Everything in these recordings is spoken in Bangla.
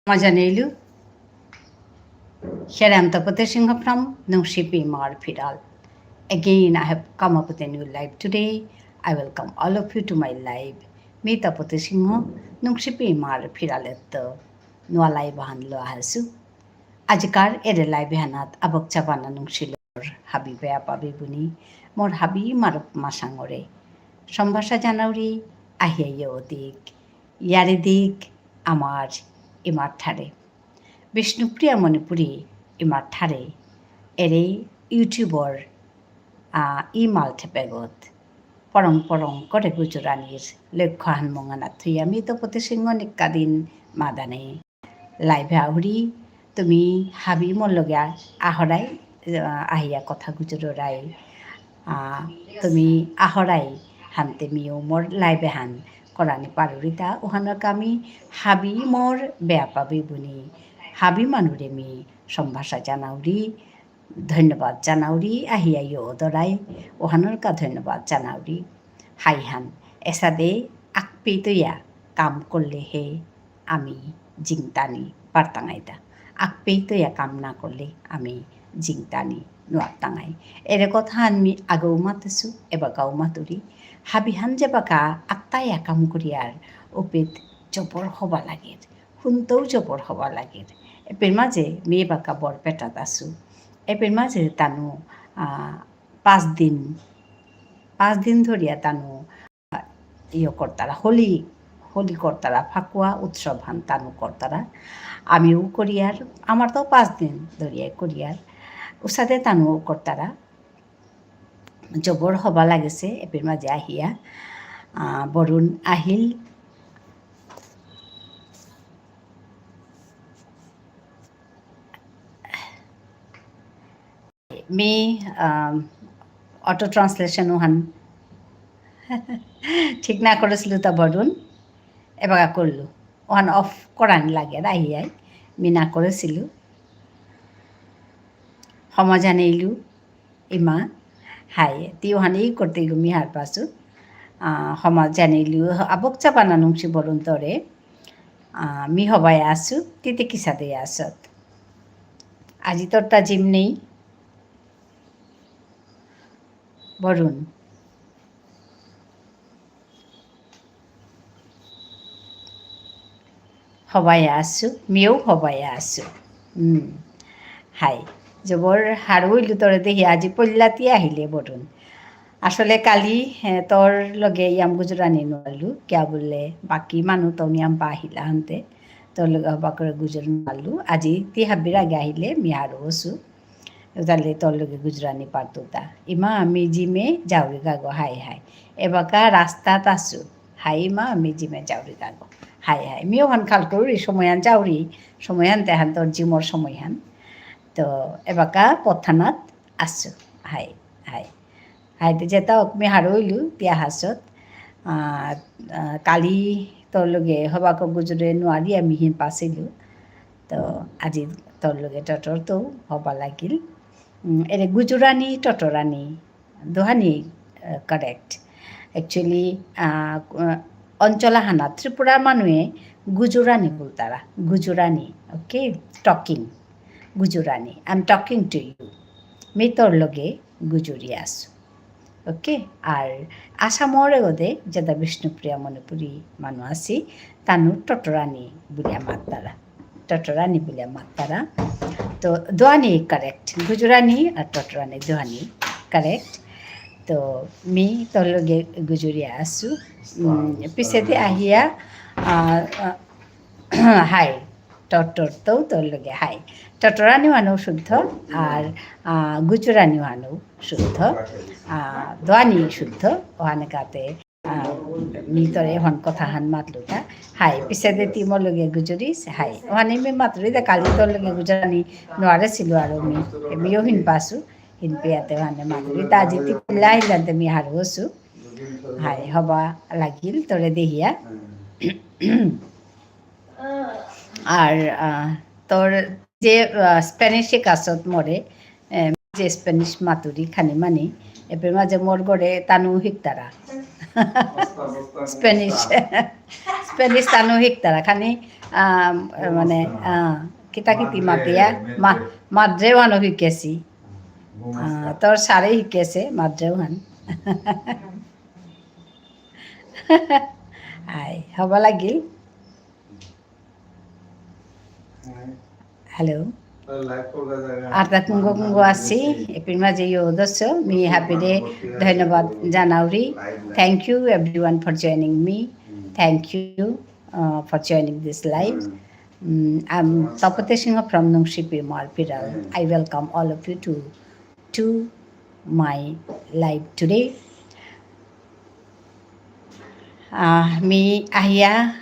Majanelu, Sharantapati Singha from Nungshipi Mar Firal. Again, I have come up with a new live today. I welcome all of you to my live. Me Tapati Singha, Nungshipi Mar Firal at the Nua Live Hanlo Hasu. Ajikar Ede Live Hanat, Abok Chavana Nungshilor, Habibe Apabibuni, More Habi Marup Masangore. Sombasa Janauri, Ahia Yodik, Yaridik, Amar, Imartare. Bishnupriya Manipuri ইমাঠারে এরে ইউটিউবৰ ই মালথেপেগত পৰং পৰং কৰে গুজৰাণীৰ লক্ষ্য হানমঙানা থৈ আমি তো প্ৰতিসিংহ নিকাদিন মাদানে লাইভে আহুৰি তুমি হাবি মোৰ লগা আহৰাই আহিয়া কথা গুজৰাই তুমি আহৰাই হানতে মিও মোৰ লাইভে হান কৰানি পাৰুৰিতা ওহানৰ কামি হাবি মোৰ বেয়া পাবি বুনি হাবি মানুরে মি সম্ভাষা জানাউরি ধন্যবাদ জানাউরি আহিয়াইও দরাই ওহানোর কা ধন্যবাদ জানাউরি হাইহান এসাদে আকপে তৈয়া কাম করলে হে আমি জিংতানি পারতাঙাইদা আকপে তৈয়া কাম না করলে আমি জিংতানি নোয়ারতাঙাই এরে কথা আমি আগেও মাতেছো এবার গাও মাতুরি হাবিহান যে বাকা আত্মায়া কাম করিয়ার ওপেত জবর হবা লাগের শুনতেও জবর হবা লাগের এপের মাঝে মেয়ে বাঁকা বরপেটাত আছো এপের মাঝে তানু 5 দিন ধরিয়া তানু কর্তারা হোলি কর্তারা ফাকুয়া উৎসব হান তানু কর্তারা আমিও করিয়ার আমার তো 5 দিন ধরিয়া করিয়ার উসাদে তানু কর্তারা জবর হবা লাগেছে এপের মাঝে আহিয়া বরুণ আহিল মি অটো ট্রান্সলেশন ওহান ঠিক না করেছিল তা বরুণ এবার করলো ওহান অফ করান লাগে আহিয়াই মি না করেছিল সমাজানে ইলু ইমা হাই তি ওহান এই করতে গো মি হার পাসু সমাজ জানিলু আবক চাপানা নুংসি বরুণ তরে মি হবাই আসু তিতে কিসাতে আসত আজি তোরটা জিম নেই বরুণ হবাই আসু মিও হবাই আসু হাই জবর হারইলু তোরে দেখি আজি পল্লাতি আহিলে বরুণ আসলে কালি তোর লগে ইয়াম গুজরানি নোৱাৰলো কিয়া বলে বাকি মানুহ তনি আম পা আহিলা হান্তে তোর লগে হবা করে গুজর মারলু আজি তি হাবির আগে আহিলে মি হারো হসু তাহলে তোর লগে গুজরানি পারতুতা ইমা আমি জিমে যাওরি গাগো হাই হাই এবাকা রাস্তাত আছো হাই ইমা আমি জিমে যাওরি গাগো হাই হাই মিও হান খাল করি সময়হান যাওরি সময়হান তেহান তোর জিমর সময়হান তো এবাকা পথানাত আছো হাই হাই হাইতে যেতা অকমি হারইলু তিয়া হাসত কালি তোর লগে হবাক গুজরে নোৱাৰি আমি হিন পাছিলো তো আজি তোর লগে টটর তো হবা লাগিল এরে গুজরানি টটরানি দোহানি কারেক্ট একচুয়ালি অঞ্চলা হানা ত্রিপুরার মানুহে গুজরানি বলতারা গুজরানি ওকে টকিং গুজরানি I am talking to you মি তোর লগে গুজরি আসু ওকে আর আসামৰ এগদে যেটা বিষ্ণুপ্রিয়া মণিপুরী মানুষ আছি তানু টটরানি বুলিয়া মাতারা টটরানি বুলিয়া মাতারা তো দোয়ানি কারেক্ট গুজরানি আর টটরানি দোয়ানি কারেক্ট তো মি তোর লগে গুজরিয়া আসু পিছেতে আহিয়া হাই টটর তো তোর লগে হাই টটরানি মানুষ শুদ্ধ আর গুজরানি মানুষ শুদ্ধ দোয়ানি শুদ্ধ ওখানে কাতে মিতরে হন কথা হান মাতলুটা হাই পিছে দে তিমর লগে গুজরিস হাই ওখানে মি মাতলি দে কালি তোর লগে গুজরানি নোৱাৰে ছিল আৰু মিও হিন পাছো হিন পেয়াতে ওখানে মাতলি তা জিতি পিলাই জানতে মি হার হসু হাই হবা লাগিল তোরে দেহিয়া আর তোর যে স্প্যানিশে কাছত মরে যে স্প্যানিশ মাতুরি খানি মানি এবার মাঝে মোর গড়ে তানু শিকতারা স্পেনিশ স্পেনিশ তানো শিকতারা খানি মানে কিতা কিতি মাতিয়া মাদ্রেও হানো শিকেছি তোর সারে শিকেছে মাদ্রেও হান আই হ'ব লাগিল hello Arta kungo kungo asi, epirma jayo dosso, mi happy day, dhanabad janauri. Thank you everyone for joining me. Thank you for joining this live. I'm Tapate Singh from Nungshipi Marpiral. I welcome all of you to my live today. Mi ahia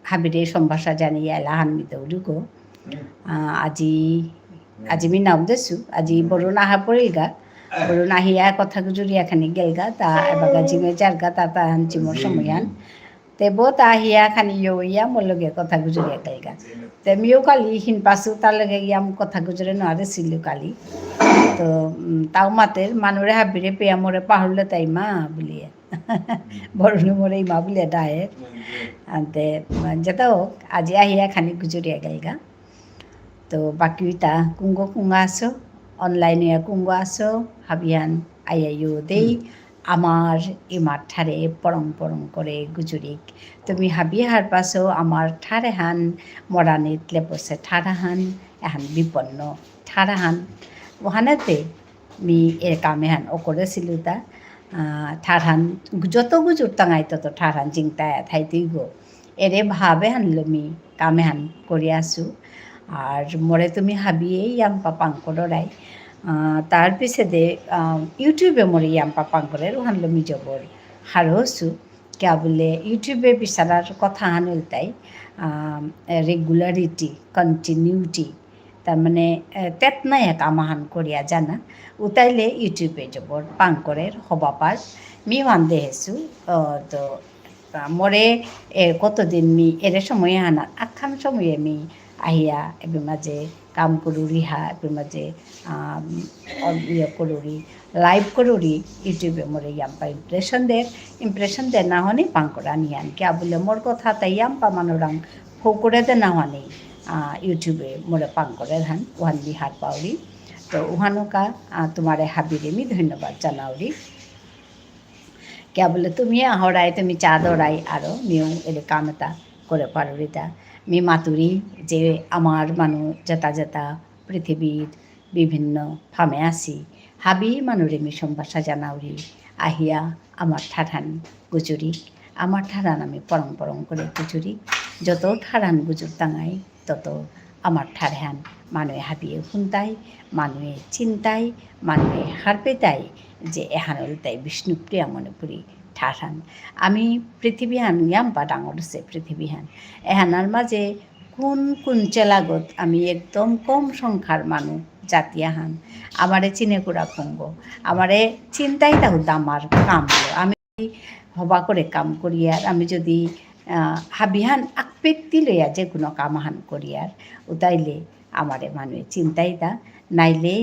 happy day sombasa janiya lahan mi daudugo. আজি মি নাম দেছো আজি বড়ো নাহা পৰিলগা বড়ো নাহিয়া কথা গুজুরিয়া খানি গেলগা তা এবাগা জিমে জারগা তা তা জিমর সময়য়ান তে বো তা হিয়া খানি ইয়া মোর লগে কথা গুজুরিয়া গেলগা তে মিও কালি হিন পাসু তার লগে ইয়াম কথা গুজরে নারে ছিল কালি তো তাও মাতের মানুরে হাবিরে পেয়া মোরে পাহরলে তাই মা বলিয়ে বড় মোরে মা বলিয়ে ডায়ে আনতে যেটা হোক আজি আহিয়া খানি গুজরিয়া গেলগা তো বাকিটা কুঙ্গো কুঙ্গা আছো অনলাইনে কুঙ্গো আছো হাবিয়ান আইয়াইও দেই আমার ইমার ঠারে পরং পরং করে গুজুরিক তুমি হাবি হার পাছো আমার ঠারে হান মরানিত লেপসে ঠারা হান এহান বিপন্ন ঠারা হান ওখানেতে মি এর কামে হান ও করেছিল তা ঠারহান যত গুজুর টাঙাই তত ঠারহান চিংতা থাইতেই গো এরে ভাবে হানলো মি কামে হান করে আসু আর মরে তুমি হাবিয়ে ইয়াম্পা পাঙ্কড়াই তার পিছনে ইউটিউবে মরে ইয়াম্পা পাঙ্করের হানলো মিজবর হারহসু কে বলে ইউটিউবে বিচারার কথা হানুল তাই রেগুলারিটি কন্টিনিউটি তার মানে তেতনাই এক আমাহান করিয়া জানা উতাইলে ইউটিউবে জবর পাঙ্করের হবাপার মি হান দেহেছু তো মরে কতদিন মি এর সময় হানা আখান সময়ে মি আহিয়া এবার মাঝে কাম করুরি হা এবার মাঝে ইয়ে করুরি লাইভ করুরি ইউটিউবে মোরে ইয়াম্পা ইমপ্রেশন দে না হনি পাঙ্করা নিয়ান কে বলে মোর কথা তাই ইয়াম্পা মানুরাং ফো করে দে না হনি ইউটিউবে মোরে পাঙ্করের হান ওহান বি হাত পাউরি তো ওহানুকা তোমারে হাবিরে মি ধন্যবাদ জানাউরি কে বলে তুমি আহরাই তুমি চা দৌড়াই আরও মিও এলে কামতা করে পারুরিতা মি মাতুরি যে আমার মানুষ যেতা যেতা পৃথিবীর বিভিন্ন ফামে আসি হাবি মানুরে মি সম্ভাষা জানাউরি আহিয়া আমার ঠাঠান গুজুরি আমার ঠাড়ান আমি পরং পরং করে গুজুরি যত ঠাড়ান গুজুর টাঙাই তত আমার ঠাড়ান মানুষে হাবিয়ে শুনতাই মানুষে চিন্তাই মানুষে হারপেতাই যে এহানল তাই বিষ্ণুপ্রিয়া মনে পড়ি ঠাঠান আমি পৃথিবীহান ইয়াম্পা ডাঙর আছে পৃথিবীহান এহানার মাঝে কোন চেলাগত আমি একদম কম সংখ্যার মানুষ জাতিয়াহান আমারে চিনেকুড়া কঙ্গ আমারে চিন্তাই তাহু আমার কাম আমি হবা করে কাম করিয়ার আমি যদি হাবিহান আকপেক্তি লইয়া যে কোনো কামহান করিয়ার উতাইলে আমারে মানুষ চিন্তাই তা নাইলে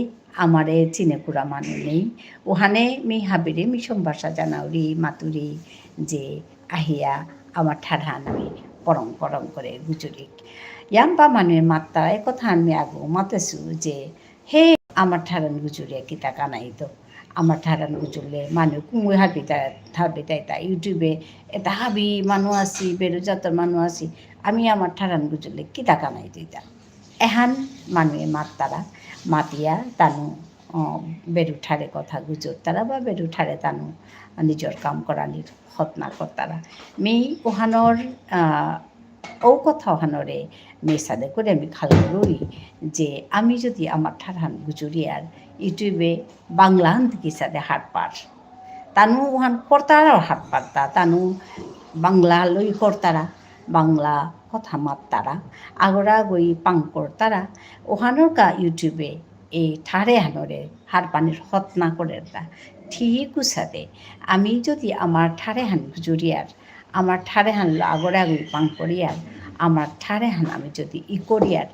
আমারে চিনেকুড়া মানুষ নেই ওখানে মি হাবিরে মি সম্ভাষা জানাউরি মাতুরি যে আহিয়া আমার ঠাড়ান আমি পরং পরং করে গুজুরি ইয়াম্পা মানুষের মাত্রা এ কথা আমি আগো মাতেছু যে হে আমার ঠাড়ান গুজুরিয়া কিতা কানাই তো আমার ঠাড়ান গুজুরলে মানুষ কুমুই হাবি তাই তা ইউটিউবে এটা হাবি মানুষ আছি বেরোজাতর মানুষ আছি আমি আমার ঠাড়ান গুজুরলে কিতা কানাই দিতা এহান মানুষে মাত্তারা মাতিয়া তানু বেরু ঠারে কথা গুজর তারা বা বেরু ঠারে তানু নিজের কাম করানির হতনা কর্তারা মেই ওহানোর ও কথা ওহানোরে মেয়ে সাদে করে আমি খাল করি যে আমি যদি আমার ঠাড়ান গুজরিয়ার ইউটিউবে বাংলা হান্তিকি সাদে হাট পার তানু ওহান কর্তারাও হাট পারতা তানু বাংলা লই কর্তারা বাংলা কথা মাত্তারা আগরা গই পাঙ্কর তারা ওহানোর কা ইউটিউবে এই ঠাড়ে হানরে হার পানির হতনা করে ঠিক উসাদে আমি যদি আমার ঠাড়ে হান জুরিয়ার আমার ঠাড়ে হানলো আগরা গই পাঙ্করিয়ার আমার ঠারে হান আমি যদি কোরিয়ার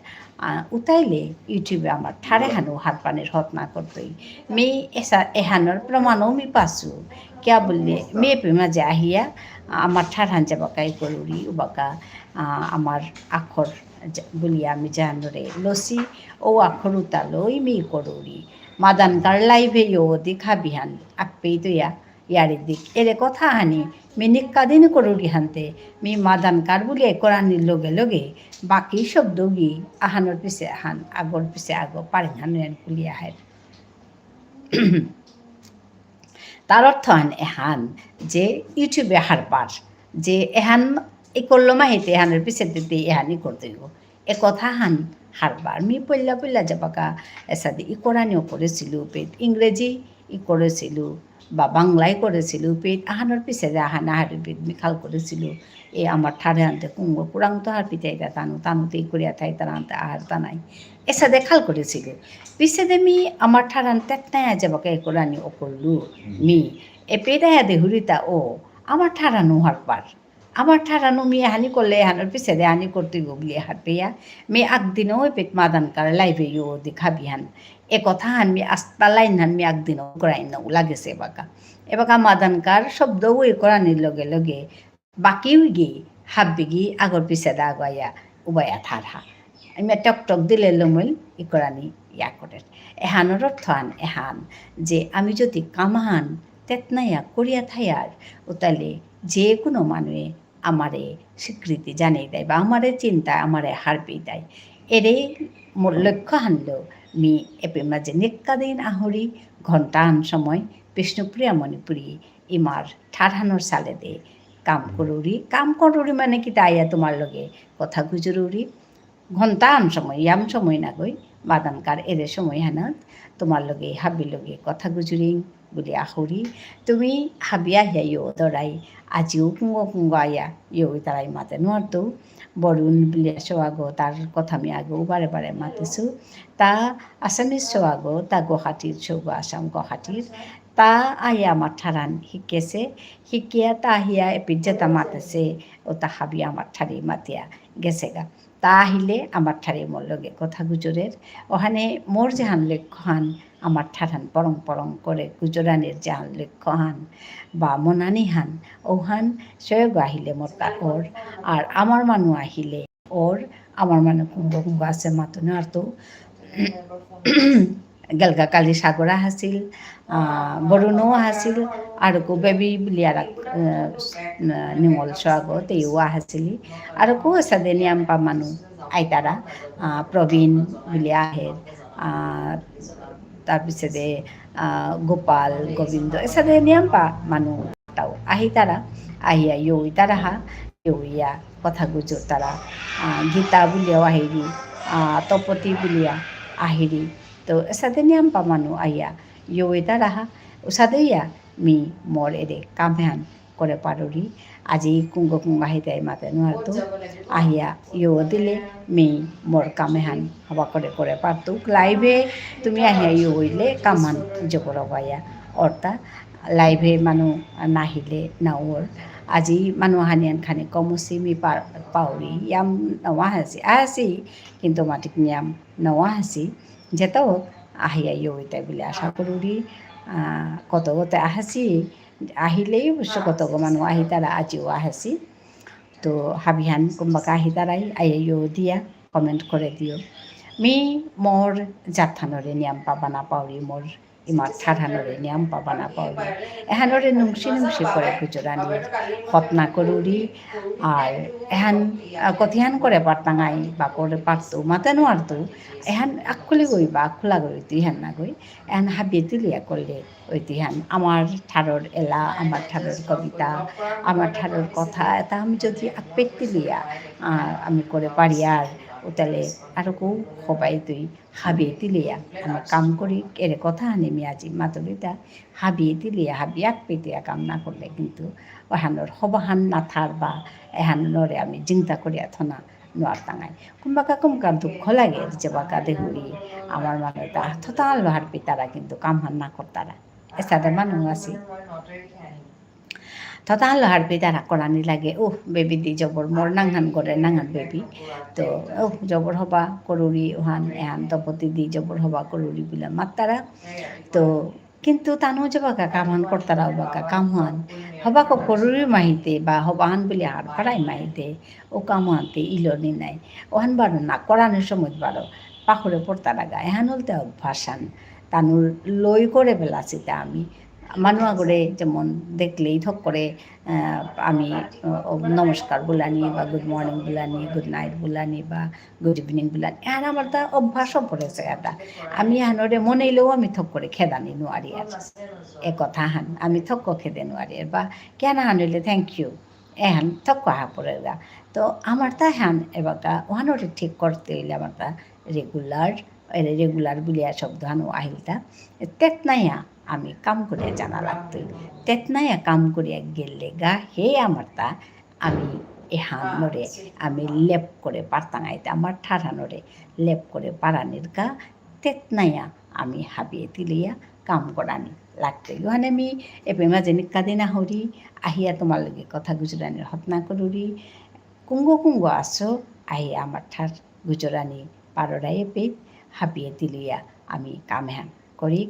উতাইলে ইউটিউবে আমার ঠারে হানো হাত পানির হত না করতই মি এসা এহানোর প্রমাণও মি পাসু কিয়া বললে মেয়ে মাঝে আহিয়া আমার ঠার হান যাবাকাই করুরি উবাকা আমার আখর বলিয়া আমি জানরে লসি ও আখর উতালই মি করুরি মাদানকার লাইভে ইও দেখা বিহান আপেই তো ইয়ারে দিক এরে কথা হানি মি নিক্কাদিন করুরি হানতে মি মাদানকার বলিয়া কোরআনির লগে লগে বাকি শব্দ গি আহানোর পিছে আহান আগর পিছে আগ পারেন হান কুলিয়া হের তার অর্থ হান এহান যে ইউটিউবে হারবার যে এহান এই করলো মাহিতে এহানের পিছে দিতে এহানি করতে এ কথা হান হারবার মি পল্লা পল্লা যাবাকা এসাদি ই কোরআনিও করেছিল পেট ইংরেজি ই করেছিল বা বাংলায় করেছিল পেট আহানোর পিছে যে আহান আহারের পেট মিখাল করেছিল এ আমার ঠাড়ে আনতে কুঙ্গ কুরাং তো হার পিতাইটা টানু টানুতেই করিয়া থাই তারা আনতে আহার টানাই এসা দেখাল করেছিল পিছে দে মি আমার ঠাড়ান তেতনায় যাবাকা এ কোরআনি ও করলু মি এ পেদায়া দে হুরিতা ও আমার ঠাড়ানো হারবার আমার ঠাড়ানো মেয়ে হানি করলে হানোর পিছে দে হানি করতে বলি হার পেয়া মেয়ে একদিনও পেট মাদান কার লাইভে ইউ দেখাবি হান এ কথা হান মি আস্তা লাইন হান মি একদিনও করাই না লাগেছে এবাকা মাদানকার শব্দ ওই করানির লগে লগে বাকি গি হাববি গি আগর পিছে দা আগাইয়া উবাইয়া থারহা আমি টক টক দিলে লমল ই করানি ইয়া করে এহানোর অর্থ হান এহান যে আমি যদি কামাহান তেতনাইয়া করিয়া থাইয়ার ওতালে যে কোনো মানুষে আমারে স্বীকৃতি জানিয়ে দেয় বা আমারে চিন্তা আমারে হারপি দেয় এরে মোর লক্ষ্য হানলো মি এপে মাঝে নিক্কাদিন আহরি ঘণ্টান সময় বিষ্ণুপ্রিয়া মণিপুরী ইমার ঠারহানোর সালে দে কাম করুরি মানে কি তাইয়া তোমার লগে কথা গুজরুরি ঘণ্টান সময় ইয়াম সময় না গই বাদানকার এরে সময় হানাত তোমার লগে হাবি লগে কথা গুজুরিং বলি আহরি তুমি হাবিয়া হিয়া দরাই আজিও কুঙ্গ আয়া তারাই মাতে নোয়ারতো বরুণ বিলিয়া সোয়াগ তার কথা আমি আগেও বারে বারে মাতিছোঁ তা আসামিজ সোয়াগ তা গুৱাহাটীৰ চৌগ আসাম গুৱাহাটীৰ তা আইয়া আমার ঠারান শিকেছে শিকিয়া তা আহিয়া এপিজ্জাতা মাতেছে ও তা হাবিয়া আমার ঠারি মাতিয়া গেছে গা তা আহিলে আমার ঠারি মোর লগে কথা গুজরের ওখানে মোর যেহান লক্ষ্য হান আমার ঠাঠান পরং পরং করে গুজরানের জাহান লক্ষ্য হান বা মনানি হান ওহান সয়গ আহিলে মোর ওর আর আমার মানুষ আহিলে ওর আমার মানে কুম্ভ আছে মাতনে আর তো গেলগা কালি সাগরা হাসিল বরুণও হাসিল আর কো বেবি বিলিয়ার নিমল স্বাগত এইও হাসিলি আর কো সাদে নিয়াম পা মানু আইতারা প্রবীণ বিলিয়া আহের তাৰপিছতে গোপাল গোবিন্দ এসাদে নিয়াম পা মানুহ তাও আহি তারা আহিয়া ইয়ই তারা হা ইয়া কথা গুজো তারা গীতা বুলিয়াও আহিরি তপতি বুলিয়া আহিরি তো এসাদে নিয়াম পা মানুহ আহিয়া ইয়ই তারা হা ওসাদে ইয়া মি মোর এরে কামহান করে পারুরি আজি কুঙ্গ আহি তাই মাতে নোয়ারতো আহিয়া ইয়ো দিলে মি মোর কামেহান হবা করে পারতো লাইভে তুমি আহিয়া ইয়ো হইলে কামহান জগর পাইয়া অর্থাৎ লাইভে মানুহ নাহিলে নাওর আজি মানুহ হানিয়ান খানি কমুচি মি পাউরি ইয়াম নওয়া হাসি কিন্তু মাটিক নিয়াম নওয়া হাসি যেটাও আহিয়া ইয়ো তাই বলে আশা করুরি কত আহাসি আহিলেই অবশ্য কত মানুষ আহি তারা আজিও আহাসি তো হাবিহান কোনবাকা আহি তারাই আইও দিয়া কমেন্ট করে দিও মি মোর জাথানরে নিয়াম পাবা না পাউরি মোর ইমার ঠাঠানরে নিয়াম পাবা না পাউরি এহানরে নুংসি করে গুজরানির হতনা করুরি আর এহান কতিহান করে পারতাঙাই বা করে পারতো মাতানো আরতো এহান আকলে গই বা খোলা গই ইহান না গই এহান হাবিয়ে তুলিয়া করলে ঐতিহান আমার ঠারর এলা আমার ঠারর কবিতা আমার ঠারর কথা এটা আমি যদি আকপেক্তি লিয়া আমি করে পারি আর ওতালে আরো কৌ সবাই তুই হাবিয়ে দিলিয়া আমার কাম করি এর কথা নেমে আজি মাতলিতা হাবিয়ে দিলিয়া হাবি আকপেতিয়া কাম না করলে কিন্তু ওহানোর সবাহান না থার বা এহানরে আমি চিন্তা করিয়া থনা নোয়ার টাঙাই কোনবাকা কোনকার দুঃখ লাগে যে বাকা দেহুরি আমার মানে তা থতাল হারপি তারা কিন্তু কাম হান না করতারা এসাদে মানুষ আছি Tatahan lo harbi dara korani lage baby di jobor mor nanghan gore nangan baby to jobor hoba koruri ohan ehan topoti di jobor hoba koruri bila matara to কিন্তু তানো যাবাকা কামান করতারা বাকা কামহান হবা কো করুরি মাহিতে বা হবাহান বলি আর পাড়াই মাহিতে ও কামহানতে ইলনি নাই ওহান বারো না করানোর সময় বারো পাখরে পড়তারা গা এহান হলতে অভ্যাসান তানুর লই করে বেলাছিতে আমি মানুয়া করে যেমন দেখলেই ধক করে আমি নমস্কার বলানি বা গুড মর্নিং বলানি গুড নাইট বলানি বা গুড ইভিনিং বলানি এখন আমার তা অভ্যাসও পড়েছে এটা আমি হানরে মনে এলেও আমি থক করে খেদানি নোয়ারি আর এ কথা হান আমি থক্ক খেদে নোয়ারি আর বা কেন হানলে থ্যাংক ইউ এহান থক্ক হা পড়ে গা তো আমার তা হ্যান এবারটা ওহানরে ঠিক করতে হইলে আমার তা রেগুলার বুলিয়া শব্দ হানো আহিলটা তেতনাইয়া আমি কাম করিয়া জানা লাগতো তেতনাইয়া কাম করিয়া গেলে গা হে আমার তা আমি এহানরে আমি লেপ করে পারতাঙাইতে আমার ঠাড়ানোরে লেপ করে পারানির গা তেতনাইয়া আমি হাবিয়ে তিলিয়া কাম করানি লাগতো ওখানে আমি এপে মাঝে নিকাদিনা হরি আহিয়া তোমার লগে কথা গুজরানির হতনা করুরি কুঙ্গ আসো আহিয়া আমার ঠার গুজরানি পারোরাই এপে হাবিয়ে তিলিয়া আমি কামহান করি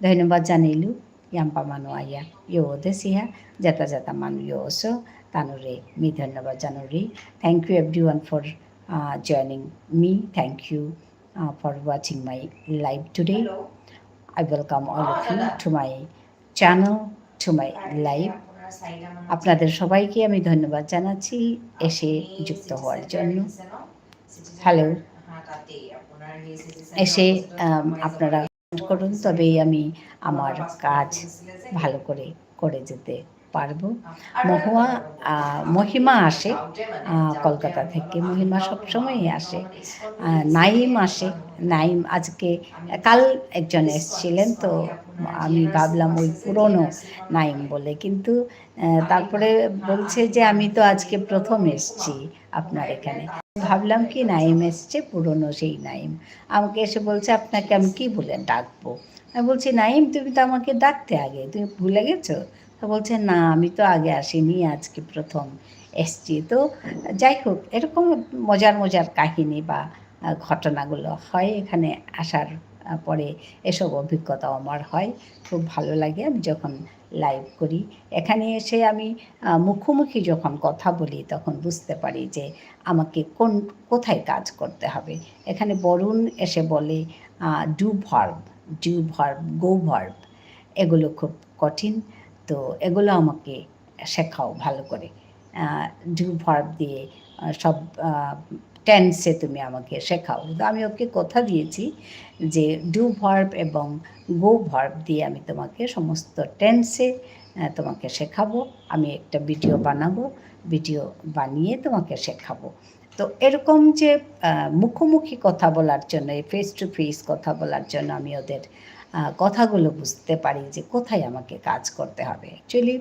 ধন্যবাদ জানাইলু ইয়াম্পা মানু আইয়া ইয়ো দেশিয়া যাতা মানু ইয়ো ওসো তানুরে মি ধন্যবাদ জানুরি thank you everyone for joining me. Thank you for watching my live today. I welcome all of you to my channel, to my live. আপনাদের সবাইকে আমি ধন্যবাদ জানাচ্ছি এসে যুক্ত হওয়ার জন্য। হ্যালো, এসে আপনারা করুন, তবেই আমি আমার কাজ ভালো করে যেতে পারবো। মহিমা আসে কলকাতা থেকে, মহিমা সবসময়ই আসে। নাইম আসে, নাইম আজকে কাল একজন এসেছিলেন, তো আমি ভাবলাম ওই পুরনো নাইম বলে, কিন্তু তারপরে বলছে যে আমি তো আজকে প্রথম এসেছি আপনার এখানে। ভাবলাম কি নাইম এসছে, পুরনো সেই নাইম। আমাকে এসে বলছে আপনাকে আমি কি বলে ডাকবো। আমি বলছি নাইম তুমি তো আমাকে ডাকতে আগে, তুমি ভুলে গেছো? তো বলছে না আমি তো আগে আসিনি, আজকে প্রথম এসছি। তো যাই হোক, এরকম মজার কাহিনী বা ঘটনাগুলো হয় এখানে আসার পরে, এসব অভিজ্ঞতাও আমার হয়, খুব ভালো লাগে। আমি যখন লাইভ করি এখানে এসে আমি মুখোমুখি যখন কথা বলি তখন বুঝতে পারি যে আমাকে কোথায় কাজ করতে হবে। এখানে বরুণ এসে বলে ডু ভার্ব, গো ভার্ব, এগুলো খুব কঠিন, তো এগুলো আমাকে শেখাও ভালো করে। ডু ভার্ব দিয়ে সব টেন্সে তুমি আমাকে শেখাও। তো আমি ওকে কথা দিয়েছি যে ডু ভার্ব এবং গো ভার্ব দিয়ে আমি তোমাকে সমস্ত টেন্সে তোমাকে শেখাবো। আমি একটা ভিডিও বানাবো, ভিডিও বানিয়ে তোমাকে শেখাবো। তো এরকম যে মুখোমুখি কথা বলার জন্য, ফেস টু ফেস কথা বলার জন্য আমি ওদের কথাগুলো বুঝতে পারি যে কোথায় আমাকে কাজ করতে হবে। অ্যাকচুয়ালি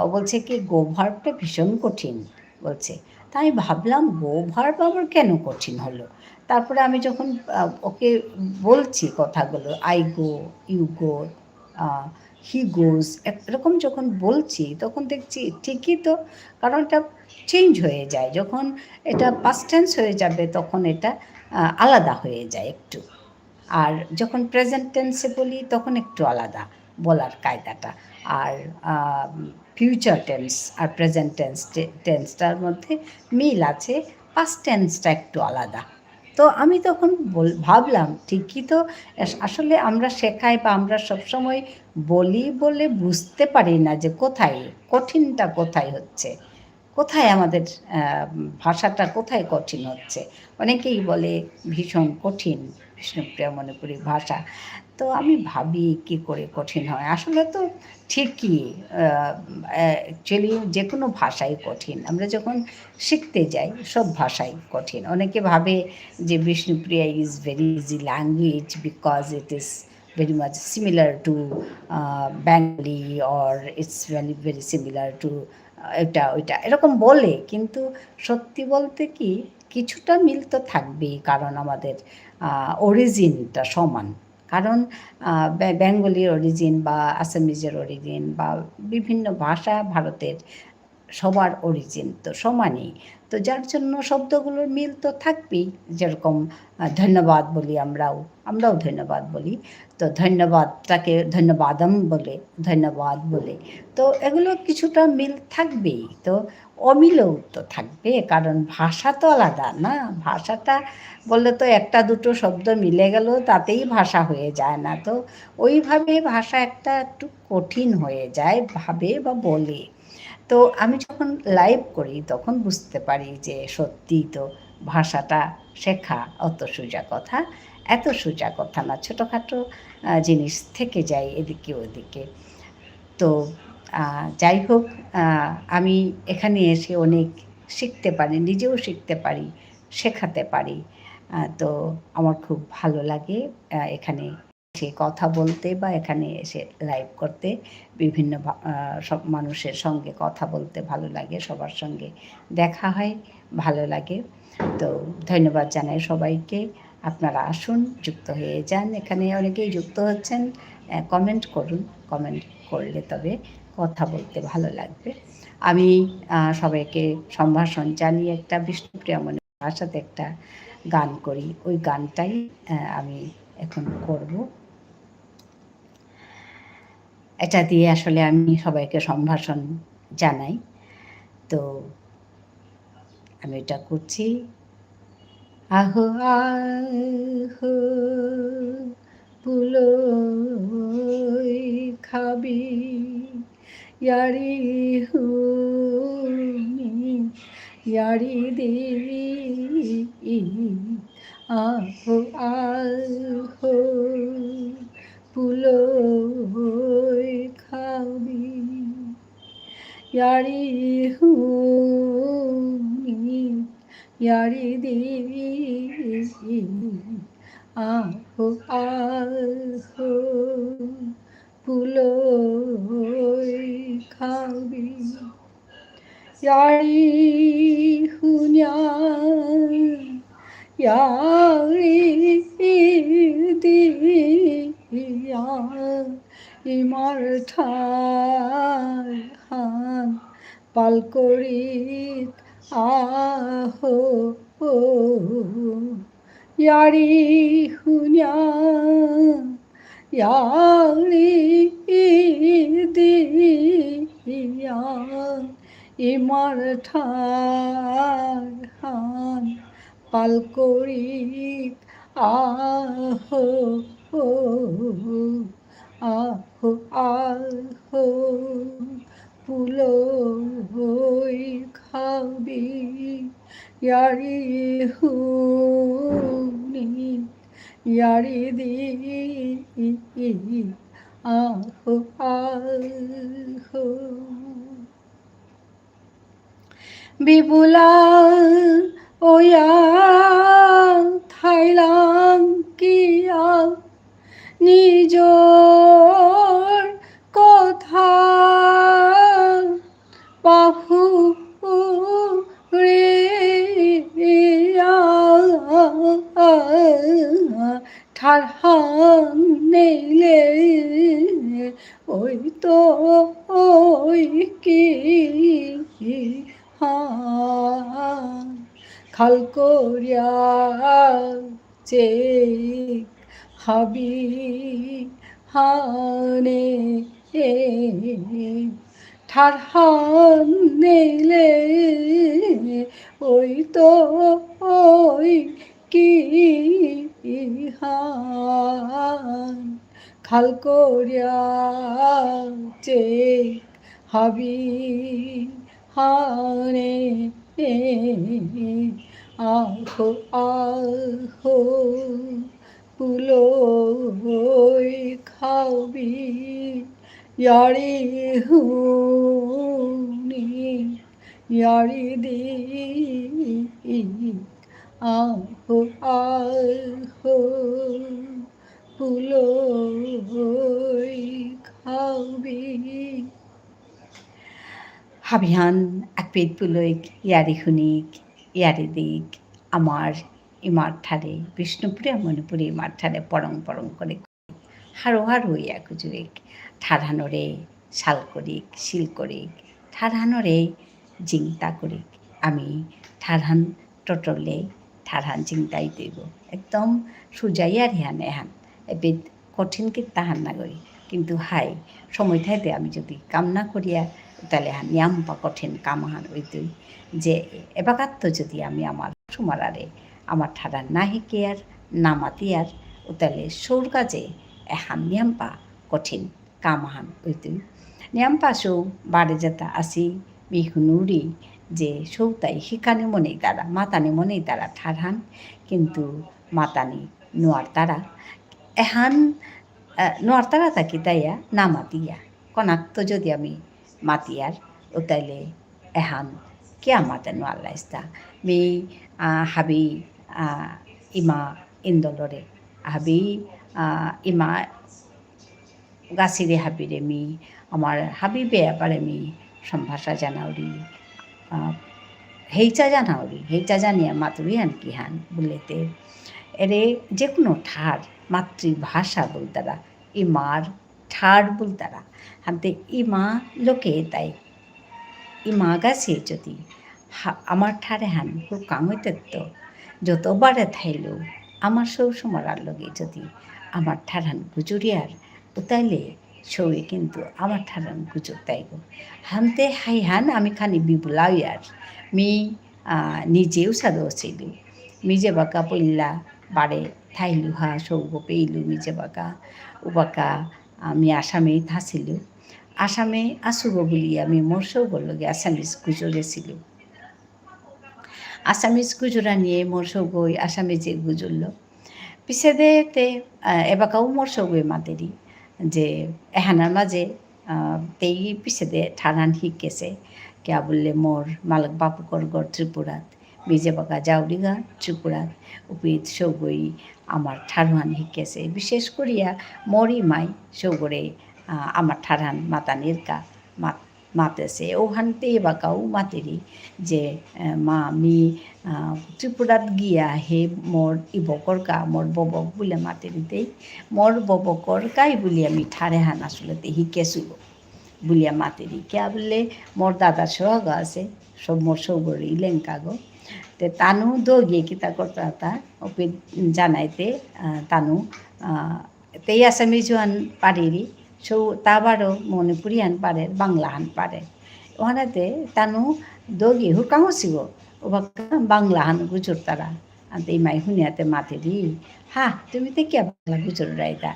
ও বলছে কি গো ভার্বটা ভীষণ কঠিন বলছে, তাই ভাবলাম গো ভার্ব আবার কেন কঠিন হলো। তারপরে আমি যখন ওকে বলছি কথাগুলো, আই গো, ইউ গো, হি গোজ, এরকম যখন বলছি তখন দেখছি ঠিকই তো, কারণ এটা চেঞ্জ হয়ে যায়। যখন এটা পাস্ট টেন্স হয়ে যাবে তখন এটা আলাদা হয়ে যায় একটু, আর যখন প্রেজেন্ট টেন্সে বলি তখন একটু আলাদা বলার কায়দাটা। আর ফিউচার টেন্স আর প্রেজেন্ট টেন্সটার মধ্যে মিল আছে, পাস্ট টেন্সটা একটু আলাদা। তো আমি তখন ভাবলাম ঠিকই তো, আসলে আমরা শেখাই বা আমরা সবসময় বলি বলে বুঝতে পারি না যে কোথায় কঠিনটা কোথায় হচ্ছে, কোথায় আমাদের ভাষাটা কোথায় কঠিন হচ্ছে। অনেকেই বলে ভীষণ কঠিন বিষ্ণুপ্রিয়া মণিপুরী ভাষা। তো আমি ভাবি কি করে কঠিন হয়, আসলে তো ঠিকই। অ্যাকচুয়ালি যে কোনো ভাষাই কঠিন, আমরা যখন শিখতে যাই সব ভাষাই কঠিন। অনেকে ভাবে যে Bishnupriya is very easy language because it is very much similar to Bengali or it's very similar to এটা ওইটা এরকম বলে, কিন্তু সত্যি বলতে কি কিছুটা মিল তো থাকবেই, কারণ আমাদের অরিজিনটা সমান, কারণ বেঙ্গলির অরিজিন বা আসামিজের অরিজিন বা বিভিন্ন ভাষা ভারতের সবার অরিজিন তো সমানই। তো যার জন্য শব্দগুলোর মিল তো থাকবেই। যেরকম ধন্যবাদ বলি আমরাও ধন্যবাদ বলি। তো ধন্যবাদটাকে ধন্যবাদম বলে, ধন্যবাদ বলে। তো এগুলো কিছুটা মিল থাকবেই। তো অমিলও তো থাকবে, কারণ ভাষা তো আলাদা না? ভাষাটা বললে তো ১ টা ২ টো শব্দ মিলে গেল তাতেই ভাষা হয়ে যায় না। তো ওইভাবে ভাষা একটু কঠিন হয়ে যায় ভাবে বা বলে। তো আমি যখন লাইভ করি তখন বুঝতে পারি যে সত্যিই তো ভাষাটা শেখা অত সোজা কথা, এত সোজা কথা না। ছোটোখাটো জিনিস থেকে যায় এদিকে ওদিকে। তো যাই হোক, আ আমি এখানে এসে অনেক শিখতে পারি, নিজেও শিখতে পারি, শেখাতে পারি। তো আমার খুব ভালো লাগে এখানে এসে কথা বলতে বা এখানে এসে লাইভ করতে। বিভিন্ন সব মানুষের সঙ্গে কথা বলতে ভালো লাগে, সবার সঙ্গে দেখা হয়, ভালো লাগে। তো ধন্যবাদ জানাই সবাইকে। আপনারা আসুন, যুক্ত হয়ে যান। এখানে অনেকেই যুক্ত হচ্ছেন। কমেন্ট করুন। কমেন্ট করলে তবে কথা বলতে ভালো লাগবে। আমি সবাইকে সম্ভাষণ জানিয়ে একটা বিষ্ণুপ্রিয়া মনের ভাষাতে একটা গান করি। ওই গানটাই আমি এখন করব। এটা দিয়ে আসলে আমি সবাইকে সম্ভাষণ জানাই। তো আমি এটা করছি। আহো আহো পুলই খাবি ইয়ারি হুনি ইয়ারি দেবী আহো আহো পুলই খাবি ইয়ারি হুনি ইয়ারি দেবী আহো আহো পুলই খাবি ইয়ারি হুনিয়া ইয়ারি দিয়া ইমার ঠার হান পালকরিত আহো ইয়ারি হুনিয়া ইয়ারি দিয়া ইমার ঠার হান পালকরিত আহো আহো আহো পুলই খাবি ইয়ারি হুনি ইয়ারি দি আহো আহো বিপুলা ওয়া থাইলাম কিয়া নিজর কথা বাহু রে ঠারহান নেইলে ওই তো ওই কি হান খাল করিয়া চে হাবি হানে ঠারহান নেইলে ওই তো ওই কি হান খাল করিয়া চে হাবি হানে আহো আহো পুলই খাবি ইয়ারি হুনি ইয়ারি দি আহো আহো পুলই খাবি হাবিহান আকপেদ পুলইক ইয়ারি হুনিক ইয়ারি দিক আমার ইমার ঠারে বিষ্ণুপুরে মণিপুরে ইমার ঠারে পরং পরং করে হাৰো হাৰো ইয়া গুজুৰিক ঠাৰহানৰে ছাল কৰিক শিল কৰিক ঠাৰহানৰে জিংতা কৰিক আমি ঠাৰহান টটলে ঠারহান চিন্তাই দিব একদম সুজাইয়ার হিয়ান এহান এবিধ কঠিন কি তাহান না করি কিন্তু হাই সময় থাইতে আমি যদি কাম না করিয়া তাহলে হান নিয়াম বা কঠিন কাম হান ওইতই যে এবাকাত্ত যদি আমি আমার সুমারারে আমার ঠাডার না হিকিয়ার না মাতিয়ার তাহলে সৌর কাজে এহান নিয়াম্পা কঠিন কাম হান ওইতই নিয়াম্পা সৌ বাড়ে যেতা আসি মিহুনুরি যে সৌতাই শিকানি মনেই তারা মাতানি মনেই তারা ঠারহান কিন্তু মাতানি নোয়ার তারা এহান নোয়ার তারা থাকি তাইয়া না মাতিয়া কনাক্ত যদি আমি মাতিয়ার ও তাইলে এহান কে মাতে নোয়ার লাইস্তা মি হাবি ইমা ইন্দলরে হাবি ইমা গাছিরে হাবিরে মি আমার হাবিবে আবার মি সম্ভাষা জানাউরি হেইচা জানাউরি হেইচা জানিয়া মাতুরি হান কি হান বলেতে এরে যে কোনো ঠার মাতৃভাষা বলতারা ইমার ঠার বলতারা হানতে ইমা লোকে তাই ইমা গাছে যদি আমার ঠারে হান হুকাং হইতে তো যতবারে থাইলেও আমার সৌ সমরার লগে যদি আমার ঠারান গুজুরিয়ার তাইলে সৌয়ে কিন্তু আমার ঠারান গুজর তাইব হানতে হাই হান আমি খানি বিবুলাইয়ার মি নিজেও সাদো ছিল মিজে বাঁকা পইল্লা বাড়ে থাইলু হা সৌগ পেইলু মিজে বাঁকা উবাকা আমি আসামেই থাছিল আসামে আসুব বলি আমি মোর সৌগর লগে আসামিজ গুজরেছিল আসামিজ গুজরা নিয়ে মোর সৌগই আসামিজে গুজরল পিছে দেতে এবাকাও মোর সৌগই মাতেরি যে এহানার মাঝে তেই পিছে দে ঠানান শিকেছে কে বললে মোর মালক বাপুকর গড় ত্রিপুরাত বিজে বাঁকা জাউরিগা ত্রিপুরাত উপিত সৌগই আমার ঠারহান শিকেছে বিশেষ করিয়া মরি মাই সৌগরে আমার ঠারহান মাতানির কা মাতেছে ওখানতে বাঁকাও মাতেরি যে মা আমি ত্রিপুরাত গিয়া হে মোর ইবকর কা মোর ববক বলে মাতেরিতেই মোর ববকর কাই বলি আমি ঠারে হান আসলতে শিকেছো বুলিয়া মাতেরি কে বললে মোর দাদার সোহাগ আছে সব মোর সৌগর ইলেঙ্কা গো তে তানু দৌগিয়ে কিতা করতে তা ওপে জানাইতে তানু তেই আসামি জোয়ান পারিরি সৌ তাবারও মণিপুরি হান পারে বাংলা হান পারে ওখানেতে তানু দৌগি হুকাং হসিব ও বাংলা হান গুজর তারা আনতে মাই শুনিয়াতে মাতেরি হা তুমি তে কে বাংলা গুজর রাইতা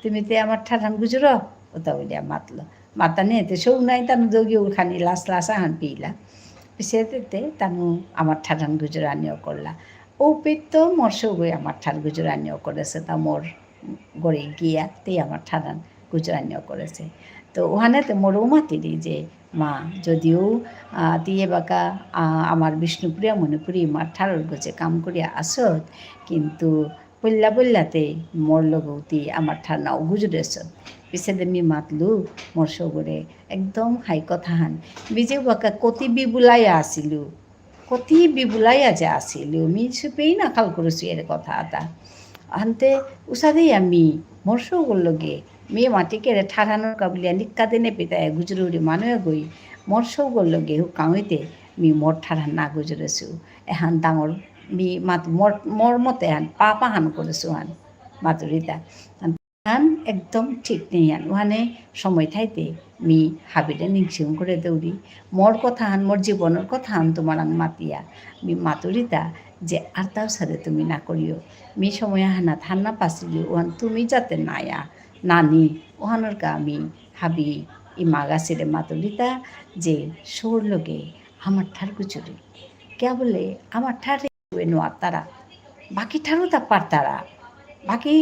তুমি তে আমার ঠাঠান গুজর ওটা বলিয়া মাতলো মাতা নিয়েতে সৌ নাই তানু দৌগি ওখানি লাস লাসা হান পিলা পিছেতে তানু আমার ঠাঠান গুজরানিও করলা ও পেত মোর সৌগই আমার ঠার গুজরানিও করেছে তা মোর গড়ে গিয়া তেই আমার ঠাঠান গুজরানিও করেছে তো ওখানেতে মোরও মাতিরি যে মা যদিও দিয়ে বাঁকা আমার বিষ্ণুপুরিয়া মণিপুরি মার ঠারর গছে কাম করিয়া আসত কিন্তু বললাতে মোর লগতি আমার ঠার নাও গুজরেছ পিছে দেমি মাতলু মোর সৌগরে একদম হাই কথা হান বিজে বাঁকা কতি বিবুলাইয়া আসিলু কতি বিবুলাইয়া যে আসিলু মি সুপেই না খাল করেছি এর কথা আতা আনতে উষাদেই আমি মোর সৌগর লগে মেয়ে মাটিকে ঠারানোর কাবলিয়া নিক্কা দিনে পিতায় গুজরুরি মানুহে গই মোর সৌগর লগে কাউইতে মি মোর ঠারান না গুজরেছো এহান ডাঙর মি মাত মোর মতে হান পা হান করেছো হান মাতুরিতা হান একদম ঠিক নেই হান ওখানে সময় থাইতে মি হাবিরে নিংসিং করে দৌড়ি মোর কথা হান মোর জীবনের কথা হান তোমার মাতিয়া মি মাতুরিতা যে আর তাও সাথে তুমি না করিও মি সময় হানা থান্না পাছিলি ওহান তুমি যাতে নায়া নানি ওহানোর কা আমি হাবি ইমা গাছের মাতুলিতা যে সৌর লগে আমার ঠার গুচুরি কে বলে আমার ঠারে নোয়ার তারা বাকি ঠারও তা পার তারা বাকি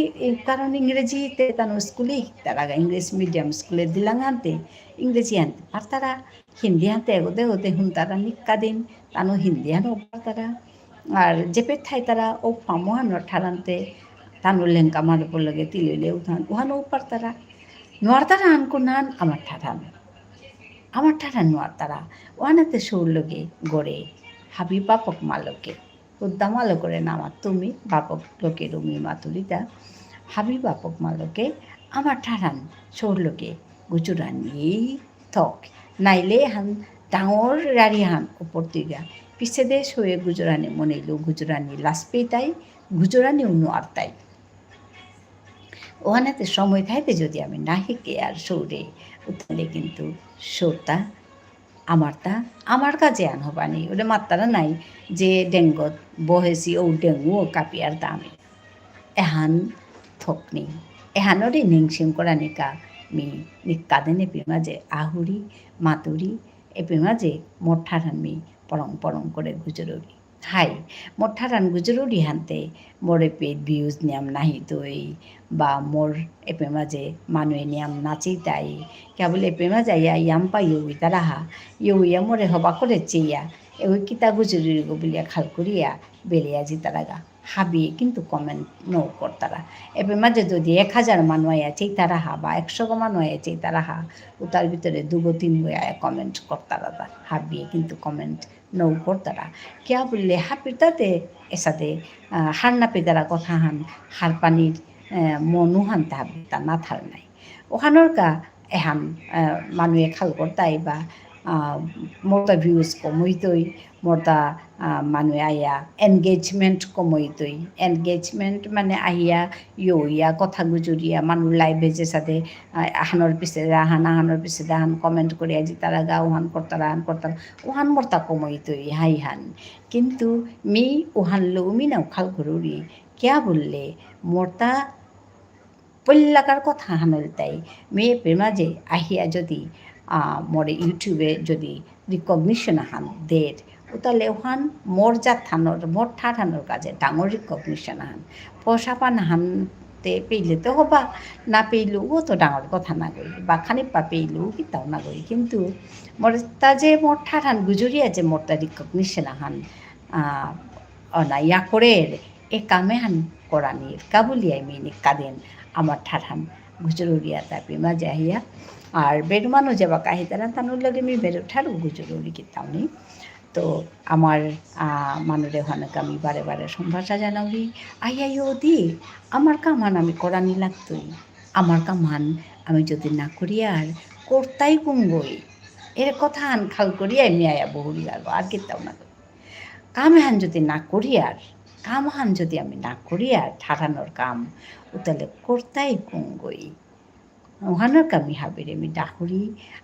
কারণ ইংরেজিতে তানো স্কুলে তারা ইংলিশ মিডিয়াম স্কুলে দিলাং আনতে ইংরেজি আনতে পার তারা হিন্দি আনতে এগোতে হতে হুন তারা নিক্কা দিন তানো হিন্দি আনো পার তারা আর যেপে ঠাই তারা ও ফামোহানোর ঠারানতে তানো লেঙ্কা মার উপর লগে তিলে উঠান ওহানো পার তারা নোয়ার তারা আনকো নান আমার ঠাঠান নোয়ার তারা ওহানেতে সৌর লগে গড়ে হাবি বাপক মালকে উদ্দা মালো করে নামা তুমি বাপক লোকে রুমি মাতুরিতা হাবি বাপক মালকে আমার ঠাৰান চৌৰলকে গুজৰাণী থক নাইলে হান ডাঙৰ ৰাৰী হান উপত্যকা পিছে দে সয়ে গুজরানি মনেইলো গুজরানি লাসপেই তাই গুজরানি অন্য আর তাই ওখানেতে সময় থাইতে যদি আমি না শিখে আর সৌরে উঠলে কিন্তু সৌরটা আমার কাজে আন হবানি ওটা মাত্তারা নাই যে ডেঙ্গত বহেছি ও ডেঙ্গু ও কাপিয়ার দামে এহান থকনি এহানরে নিংসিং করা নিকা মি নিকাদেনে পিমাজে আহুরি মাতুরি এ পিমাজে মোঠারান মি পরং করে গুজরুরি হাই মোঠারান গুজরুরি হানতে মোরে পেট ভিউজ নিয়াম নাহি তৈ বা মোর এপে মাঝে মানুয়ে নিয়াম নাচি তাই কেবল এপে মাজা ইয়াম পা ইউই তারাহা ইয়া মোরে হবা করে চেয়া ওই কিতা গুজরি বলিয়া খাল করিয়া বেরিয়া জি তারাগা হাবিয়ে কিন্তু কমেন্ট নো করতারা এপে মাঝে যদি 1000 মানুষ আছেই তারা হা বা 100 মানুষ আছেই তারা হা ও তার ভিতরে 2-3 আয়া কমেন্ট করতারা হাবিয়ে কিন্তু কমেন্ট নো করতারা কিয়া বললে হাপিতাতে এসাতে হার না পেদারা কথা হান হার পানির মনু হান তা না থার নাই ওখানোর কা এহান মানুহে খাল করতাই বা মোরতা ভিউজ কমইতই মোরতা মানুহে আইয়া এনগেজমেন্ট কমইতই এনগেজমেন্ট মানে আহিয়া ইয়া কথা গুজরিয়া মানুষ লাইভে যে সাথে আহানোর পিছে আহানোর পিছে আহান কমেন্ট করে আজি তারা গা ওহান করতারা ওহান মোরতা কমইতই হাই হান কিন্তু মি ওহান মি নাও খাল করুরি কিয়া বললে মোরতা পল্লাকার কথা হানল তাই মেয়ে প্রেমাজে আহিয়া যদি মোরে ইউটিউবে যদি রিকগনিশন হান দের ও তাহলে ওখান মোর মোর ঠাঠানোর কাজে ডাঙর রিকগনিশন হান পয়সা পান হানতে পেইলে তো হবা না পেইলেও ও তো ডাঙর কথা না করি বা খানিপা পেইলেও কিতাও না করি কিন্তু মোর তা যে মোর ঠাঠান গুজরিয়া যে মোরটা রিকগনিশন হান না ইয়া করে এ কামে হান করানির কাবুলিয়াই মিনি কাদেন আমার ঠাঠান গুজরুরিয়া তাপি মাঝে আহিয়া আর বেরুমানো যাবা কাহিতারা তানুর লগে মি বেরো ঠারু গুজরুরি কিতামনি তো আমার মানুরে হনক আমি বারে সম্ভাষা জানাবি আইয়াইও দি আমার কামান আমি করানি লাগতই আমার কামান আমি যদি না করি আর করতাই কুঙ্গই এর কথা হান খাল করিয়া আমি আয়া বহুরি গেল আর কিতাও না কাম হান যদি না করি আর কাম হান যদি আমি না করি আর ঠাঠানোর কাম ও তাহলে করতাই কুঙ্গই ওহানোর কামি হাবিরে আমি ডাকুরি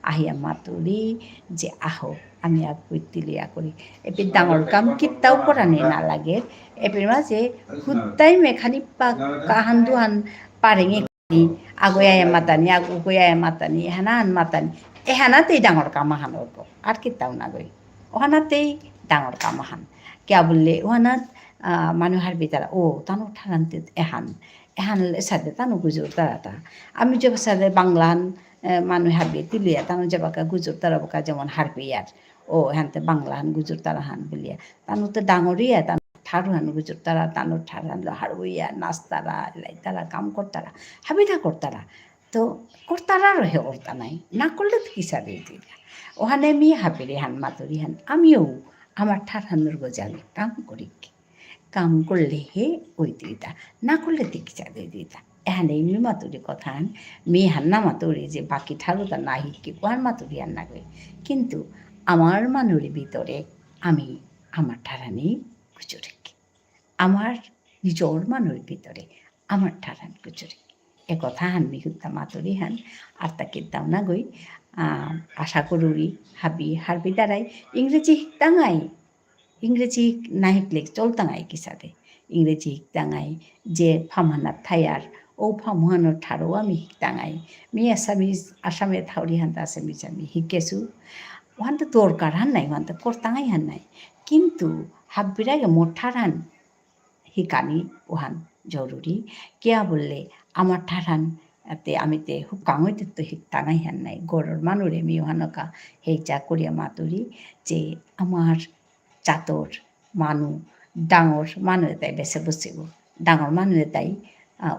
আহিয়া মাতুরি যে আহো আমি আর কৈতিলিয়া করি এপি ডাঙর কাম কিতাও করানি না লাগে এপির মাঝে হুত্তাই মেখানি কাহান দুহান পারেঙে আগুয়ায় মাতানি আগুয়ায় মাতানি হেনাহান মাতানি এহানাতেই ডাঙর কামাহান হব আর কিতাও না গই ওহানাতেই ডাঙর কামাহান কিয়া বললে ওহানাত মানুষের ভিতরে ও তানো ঠারান্তে এহান সাথে তানো গুজর তারাটা আমি যে সাথে বাংলান মানুষ হারবে তিলিয়া তানো যাবাকা গুজর তারা বোকা যেমন হারবে আর ও হ্যানতে বাংলাহান গুজর তারা হান বলিয়া তানো তো ডাঙরিয়া তানো ঠারু হান গুজর তারা তানো ঠার হানলো হারবইয়া নাচতারা লাই তারা কাম করতারা হাবিটা করতারা তো করতারারও হে করতা নাই না করলে তো কিসা দিয়ে দিলা ওখানে মি হাবিরে হান মাতুরি হান আমিও আমার ঠার হানুর গজালে কাম করি কাম করলে হে ওই দিতা না করলে দিকিচা দিয়ে দিতা এখানে মি মাতুরি কথা মি হান্না মাতুরি যে বাকি ঠারুতা না হিকি কোহান মাতুরি আর না করি কিন্তু আমার মানুরের ভিতরে আমি আমার ঠারানি গুজরি আমার নিজর মানুরের ভিতরে আমার ঠারান গুজরি এ কথা হান মি হুত্তা মাতুরি হান আর তাকে দাও না গই আশা করুরি হারবি দ্বারাই ইংরেজি হিকতাঙাই ইংরেজি না শিকলে চলতাঙাই কিসাতে ইংরেজি শিকতাঙাই যে ফামহানাত থাইয়ার ও ফামহানোর ঠারও আমি শিকতাঙাই মি আসামে থাউরি হান্তা আসামিজ আমি শিকেছো ওহানতে দরকার হান নাই ওহানতে করতাঙাই হান নাই কিন্তু হাববিরাগে মোঠার হান শিকানি ওহান জরুরি কিয়া বললে আমার ঠারান এতে আমিতে হুকাঙইতে তো শিকতাঙাই হান নাই গড়র মানুরে মি ওহানকা সেই যা করিয়া মাতুরি যে আমার চাতর মানু ডাঙর মানুহ এটাই বেছে বসিব ডাঙর মানুহ এটাই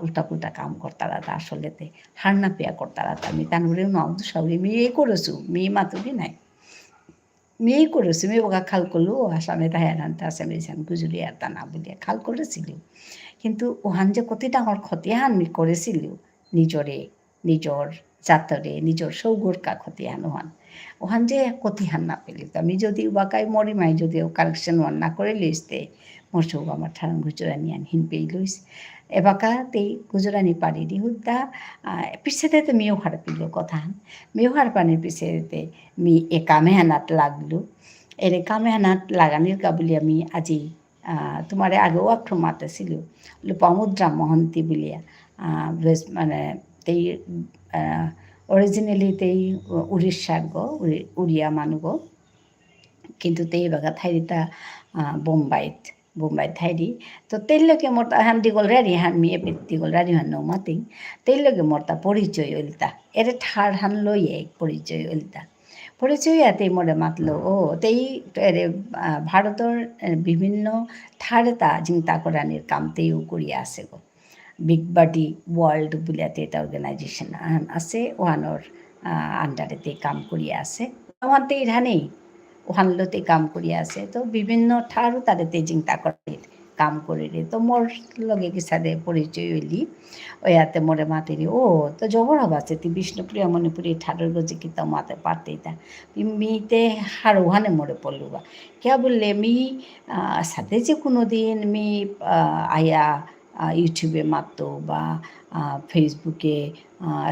উল্টা পুল্টা কাম করতারা আসলেতে হার না পেয়া করতারা আমি তানুরে নদু সাউরি মেয়ে করেছো মেয়ে মাতুরি নাই মেয়ে করেছো মেয়ে বোকা খাল করলো আসামে তাহার হানতে আসামে যান গুজরি আর তা না বলিয়া খাল করেছিল কিন্তু ওহান যে কত ডাঙর ক্ষতি হান করেছিল নিজরে নিজৰ জাতৰে নিজৰ চৌগুৰ কাষতে হান ওহান যে কতিহান নাপেলি তো আমি যদি উবাকাই মৰি মাই যদিও কালেকশ্যন ওয়ান না করে লিস্তে মোর চৌ আমার ঠারান গুজরানি আন হিন পেয়ে লইস এবাকা তেই গুজরানি পারি দি হুদ্দা পিছেতে তো মিও হার পিল কথা মিও হার পানির পিছেতে মি এ কামে হানাত লাগলো এরে কামে হানাত লাগানির কাবুলি আমি আজি তোমারে আগেও একটু মাতেছিল লোপামুদ্রা মহন্তি বুলিয়া মানে তেই অরিজিনেলি তেই উড়িষ্যার গো উড়িয়া মানুহ গো কিন্তু তেই বাগা ঠাইরিতা বোম্বাইত ঠাইরি তো তেইলকে মোর হান দিগল রারি হান মিয়ে দিগল রারি হান নৌমাতিং তেইলকে মোর তা পরিচয় ওলিতা এরে ঠার হান লইয়ে পরিচয় ওলিতা পরিচয় এতে মোরে মাতলো ও তেই এরে ভারতের বিভিন্ন ঠাড়তা চিন্তা করানির কাম তেইও করিয়া আছে গো বিগ বাডি ওয়ার্ল্ড বুলিয়াতে এটা অর্গানাইজেশন আছে ওহানোর আন্ডারেতে কাম করিয়া আছে ওহানতে ইহানেই ওহানলতে কাম করিয়া আছে তো বিভিন্ন ঠারও তাদেরতে চিন্তা করে কাম করে রে তো মোর লগে কিসাদে পরিচয় হইলি ওয়াতে মোরে মাতেরি ও তো জবর হবা আছে তুই বিষ্ণুপ্রিয়া মণিপুরি ঠাডর গজি কি তো মাতে পারতেই তা মিতে হার ওহানে মোরে পড়লুবা কে বললে মি সাথে যে কোনো দিন মি আয়া ইউটিউবে মাতো বা ফেসবুকে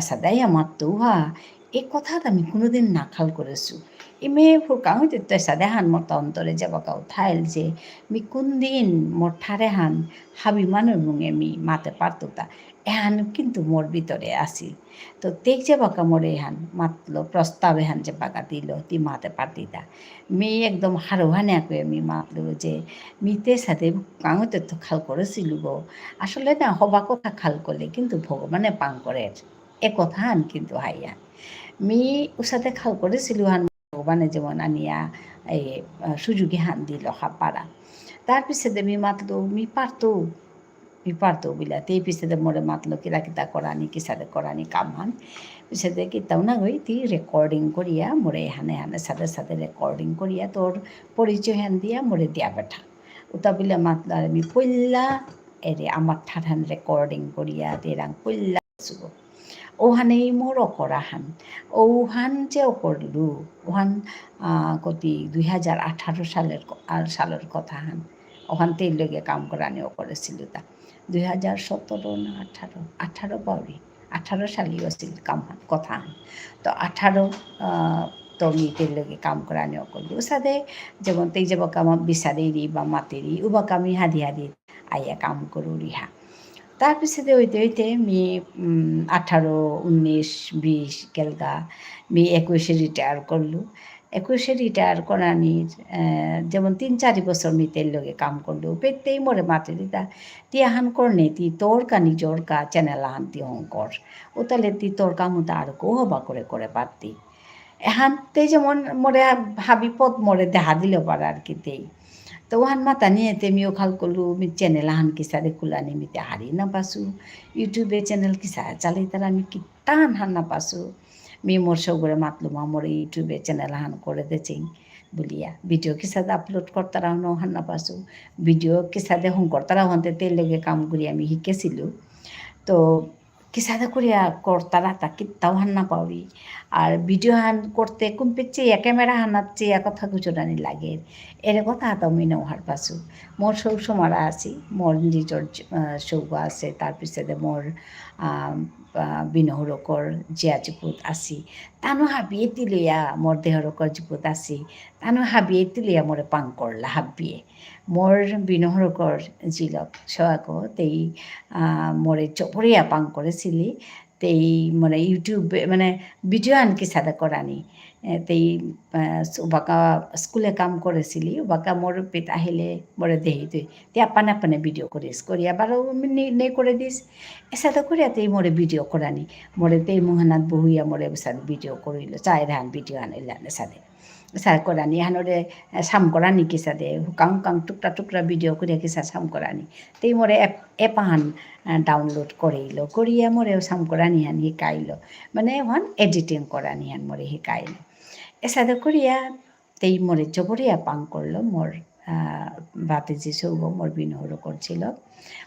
সাদাইয়া মাতো হা এই কথা আমি কোনোদিন নাখাল করেছো ইমে ফুরকাং হইতে সাদে হান মোর অন্তরে যাবাকাও থাইল যে মি কোন দিন মোর ঠারে হান হাবি মানুষ মুঙে মি মাতে পারতো তা এহান কিন্তু মোর ভিতরে আসি তো তেক যে বাকা মোরে এহান মাতলো প্রস্তাব এহান যে বাকা দিল তি মাতে পারতি তা মি একদম হারোহানে কয়ে মি মাতলো যে মিতে সাথে কাঙতে তো খাল করেছিল গো আসলে না হবা কথা খাল করলে কিন্তু ভগবানে পাং করে এ কথা হান কিন্তু হাইয়া মি ওর সাথে খাল করেছিল হান ভগবানে যেমন আনিয়া এই সুযোগে হান দিল পারা তার পিছনে মি মাতলো মি পারতো বিলাতে এই পিছনে মোরে মাতলো কিরা কিতা করানি কিসাদে করানি কাম হান পিছনে কিতাও না গই তি রেকর্ডিং করিয়া মোরে হানে সাথে সাথে রেকর্ডিং করিয়া তোর পরিচয় হান দিয়া মোরে দিয়া বেঠা ওটা বিলে মাতলো আর আমি পইল্লা এরে আমার ঠাঠান রেকর্ডিং করিয়া তেরাং পইল্লা শুভ ওহানেই মোর অকরাহান ওহান যে করলু ওহান কতি 2018 সালের কথা হান ওখান তেই লগে কাম করানিও করেছিল তা 2017 না 18 পাউরি 18 সালেও ছিল কাম কথা হান তো 18 তো মি তেই লগে কাম করানিও করলু সাথে যেমন তেই যাব কাম বিচারেরি বা মাতেরি উবাক আমি হাদি আইয়া কাম করু রিহা তার পিছতে হইতে হইতে মি 18, 19, 20 গেলগা মি 21 রিটায়ার করলু 21 রিটায়ার করানির যেমন 3-4 বছর মি তেল লগে কাম করলু পেতেই মোরে মাতে দিতা তি হান করনে তি তোর কা নিজর কা চ্যানেল হান তি হংকর ও তাহলে তি তোর কাম তা আর কো হবা করে পারতি এহানতে যেমন মোরে ভাবি পদ মোরে দেখা দিল পারে আর কি তেই তো ওহান মাতা নিয়ে মিও খাল করলু মি চ্যানেল হান কিসারে খুলানি মিতে হারি না পাসু ইউটিউবে চ্যানেল কিসা চালাই তারা আমি কিতান হান না পাসু মি মোর সৌগরে মাতলু মা মোর ইউটিউবে চ্যানেল হান করে দেছিং বলিয়া ভিডিও কিসাদে আপলোড করতারা হন হান না পাসু ভিডিও কিসাদে হং করতারা হন্তে তেল লেগে কাম করি আমি শিখেছিল তো কিসাদে করিয়া করতারা তা কিতাও হান না পাওরি আর ভিডিও হান করতে কুম্পিচ্ছে ক্যামেরা হানাচ্ছে কথা গুজরানি লাগে এর কথা হাতাও মিনে হার পাসু মোর সৌস মারা আছি মোর নিজর সৌগ আছে তার পিছনে মোর বিনহরকর জিয়া জিপুত আছি তানো হাবিয়ে তিলিয়া মোর দেহরকর জিপুত আছি তানো হাবিয়ে তিলিয়া মোরে পাং করলা হাবিয়ে মোর বিনহরকর জিলক সোয়াগ তেই মোরে চপরিয়া পাং করেছিলি তেই মানে ইউটিউবে মানে ভিডিও আনকি সাদা করানি তেই বাকা স্কুলে কাম করেছিলি বাকা মোর পেট আহিলে মোরে দেহি তুই তে আপানে ভিডিও করিস করিয়া বারো নে করে দিস এসাদা করিয়া তেই মোরে ভিডিও করানি মোরে তেই মোহনাত বহুইয়া মোরে সাদ ভিডিও করিল চাই ধান ভিডিও আনিলানে সাদে সার করানি হানরে সাম করানি কি সাদে হুকাং টুকরা ভিডিও করিয়া কিসা সাম করানি তেই মোরে এপাহান ডাউনলোড করিল করিয়া মোরে সাম করানি হান শিকাইল মানে হন এডিটিং করানি হান মোরে শিকাইল এসাদে করিয়া তেই মোরে জবরিয়া পাং করলো মোর বাতে যে সৌগ মোর বিনহর করছিল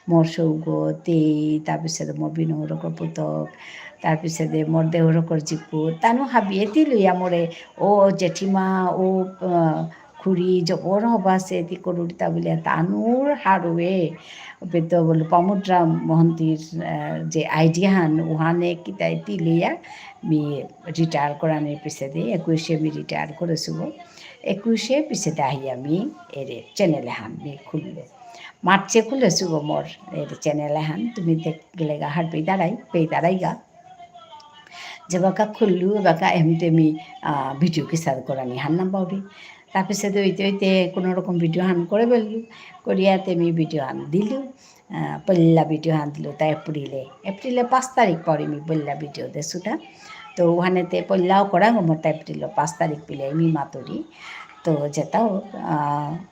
মোর সৌগ তেই তাৰপিছত মোর বিনহরকর পুতক তাৰপিছতে মোৰ দেউৰকৰ জীপু তানো হাবি এটি লইয়া মৰে ও জেঠিমা ও খুৰী জবৰ হবা আছে এটি কৰোঁতা বোলে তানোর হারুয়ে বেদ বলে পমুদ্রা মহন্তির যে আইডিয়া হান ওহানে কিতা এটি লইয়া মি রিটায়ার করানোর পিছনে 21 আমি রিটায়ার করেছিল 21 পিছনে আহি আমি এর চ্যানেলে হান মি খুললো মার্চে খুলেছো গো মোর এর চ্যানেলে হান তুমি দেখলে গা হার পেদারাই গা যে বাকা খুললু বাকা এমতে মি ভিডিও কিসার করানি হান নাম বাউরি তাৰপিছতে ওইতে কোনো রকম ভিডিও হান করে ফেললু করিয়াতে আমি ভিডিও হান দিলু পল্লা ভিডিও হান দিলু তা এপ্রিলে 5 তারিখ পরে আমি পল্লা ভিডিও দেশুটা তো ওখানেতে পল্লাও করা মোট এপ্রিলে 5 তারিখ পিলে আমি মাতুরি তো যেটাও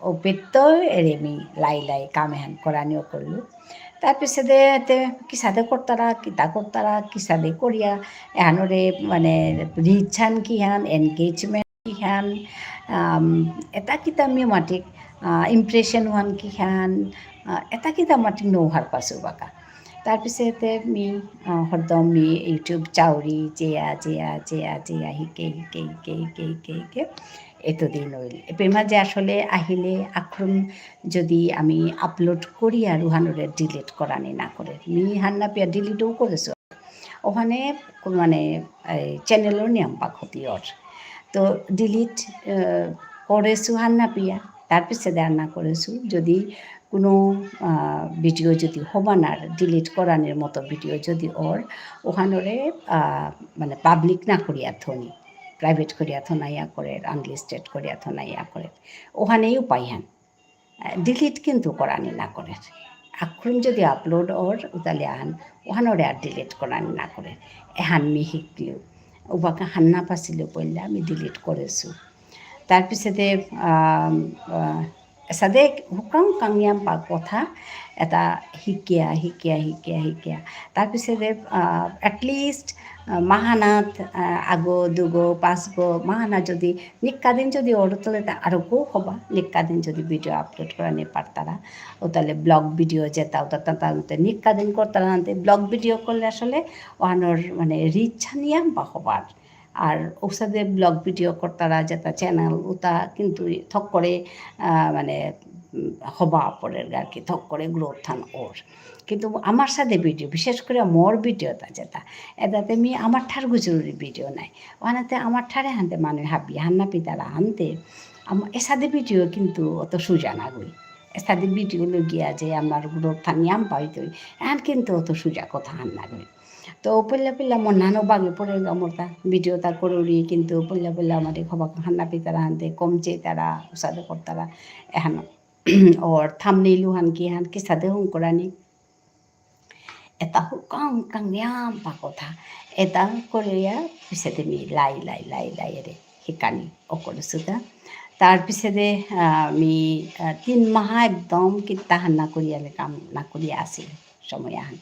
ও পেতো এরেমি লাই কামে হান করানিও করলু তাৰপিছতে কিসাদে করতারা কিসাদে করিয়া এহানরে মানে রিচ হান কি হান এনগেজমেন্ট কি হান এটা কিতা আমি মাটিক ইমপ্রেশন হান কি হান এটা কিতা মাটিক নৌহার পাছো বাকা তাৰপিছতে মি হরদম মি ইউটিউব চাউরি চেয়া হিকে এতদিন হইল এর মাঝে আসলে আহিলে আক্রম যদি আমি আপলোড করি আর উহানরে ডিলিট করানি না করে মি হান্না পিয়া ডিলিটও করেছো ওখানে মানে চ্যানেলের নিয়ম বা ক্ষতির তো ডিলিট করেছো হান্না পিয়া তাৰপিছতে আন্না করেছো যদি কোনো ভিডিও যদি হবানার ডিলিট করানোর মতো ভিডিও যদি ওর ওখানরে মানে পাবলিক না করিয়া থনি প্রাইভেট করিয়া থনাইয়া করে আনলিস্টেড করিয়া থনাইয়া করে ওখানেই পাইহান ডিলিট কিন্তু করানি না করে আক্রম যদি আপলোড ওর উতালে আহান ওখানরে আর ডিলিট করানি না করে এহান মি শিকলিও ওবাকে হান্না পাছিল পড়লে আমি ডিলিট করেছো তাৰপিছতে এসাদে হুকাম কাংয়াম বা কথা এটা শিকিয়া তাৰপিছতে এটলিষ্ট মাহানাত আগো দুগো পাঁচগো মাহানা যদি নিকাদিন যদি ওরতলে আরো গো হবা নিকাদিন যদি ভিডিও আপলোড করা নে পারতারা ও তাহলে ব্লগ ভিডিও যেটা ওটা তাতে নিকাদিন করতারা আনতে ব্লগ ভিডিও করলে আসলে ওহানোর মানে রিচ নিয়াম বা হবার আর ওসাদে ব্লগ ভিডিও করতারা যেটা চ্যানেল ওটা কিন্তু থক করে মানে হবা পরের আর কি থক করে গ্রোথ থান ওর কিন্তু আমার সাথে ভিডিও বিশেষ করে মোর ভিডিওটা যেটা এটাতে আমি আমার ঠার গুজরুরি ভিডিও নাই ওখানেতে আমার ঠারে হানতে মানে হাবি হান্না পিতারা আনতে আমার এসাদে ভিডিও কিন্তু অত সোজা না গই এসাদে ভিডিও লগিয়া যে আমার গ্রোথ থান নিয়াম পাইতো এখন কিন্তু অত সোজা কথা হান্না গই তো পল্লা মোর নানো বাগে পড়ে মোরটা ভিডিওটা করুরি কিন্তু পল্লা আমার খবর হান্না পিতারা আনতে কমছে তারা উসাদে করতারা এখন ওর থামনেইলু হান কি সাদে হুম করানি এটা হুকাং নিয়াম পা কথা এটা করিয়া পিছতে মি লাই রে শিকানি ও করেছো তা তাৰপিছতে আমি 3 মাহ একদম কিতা হান্না করিয়ালে কাম না করিয়া আসিল সময় আহান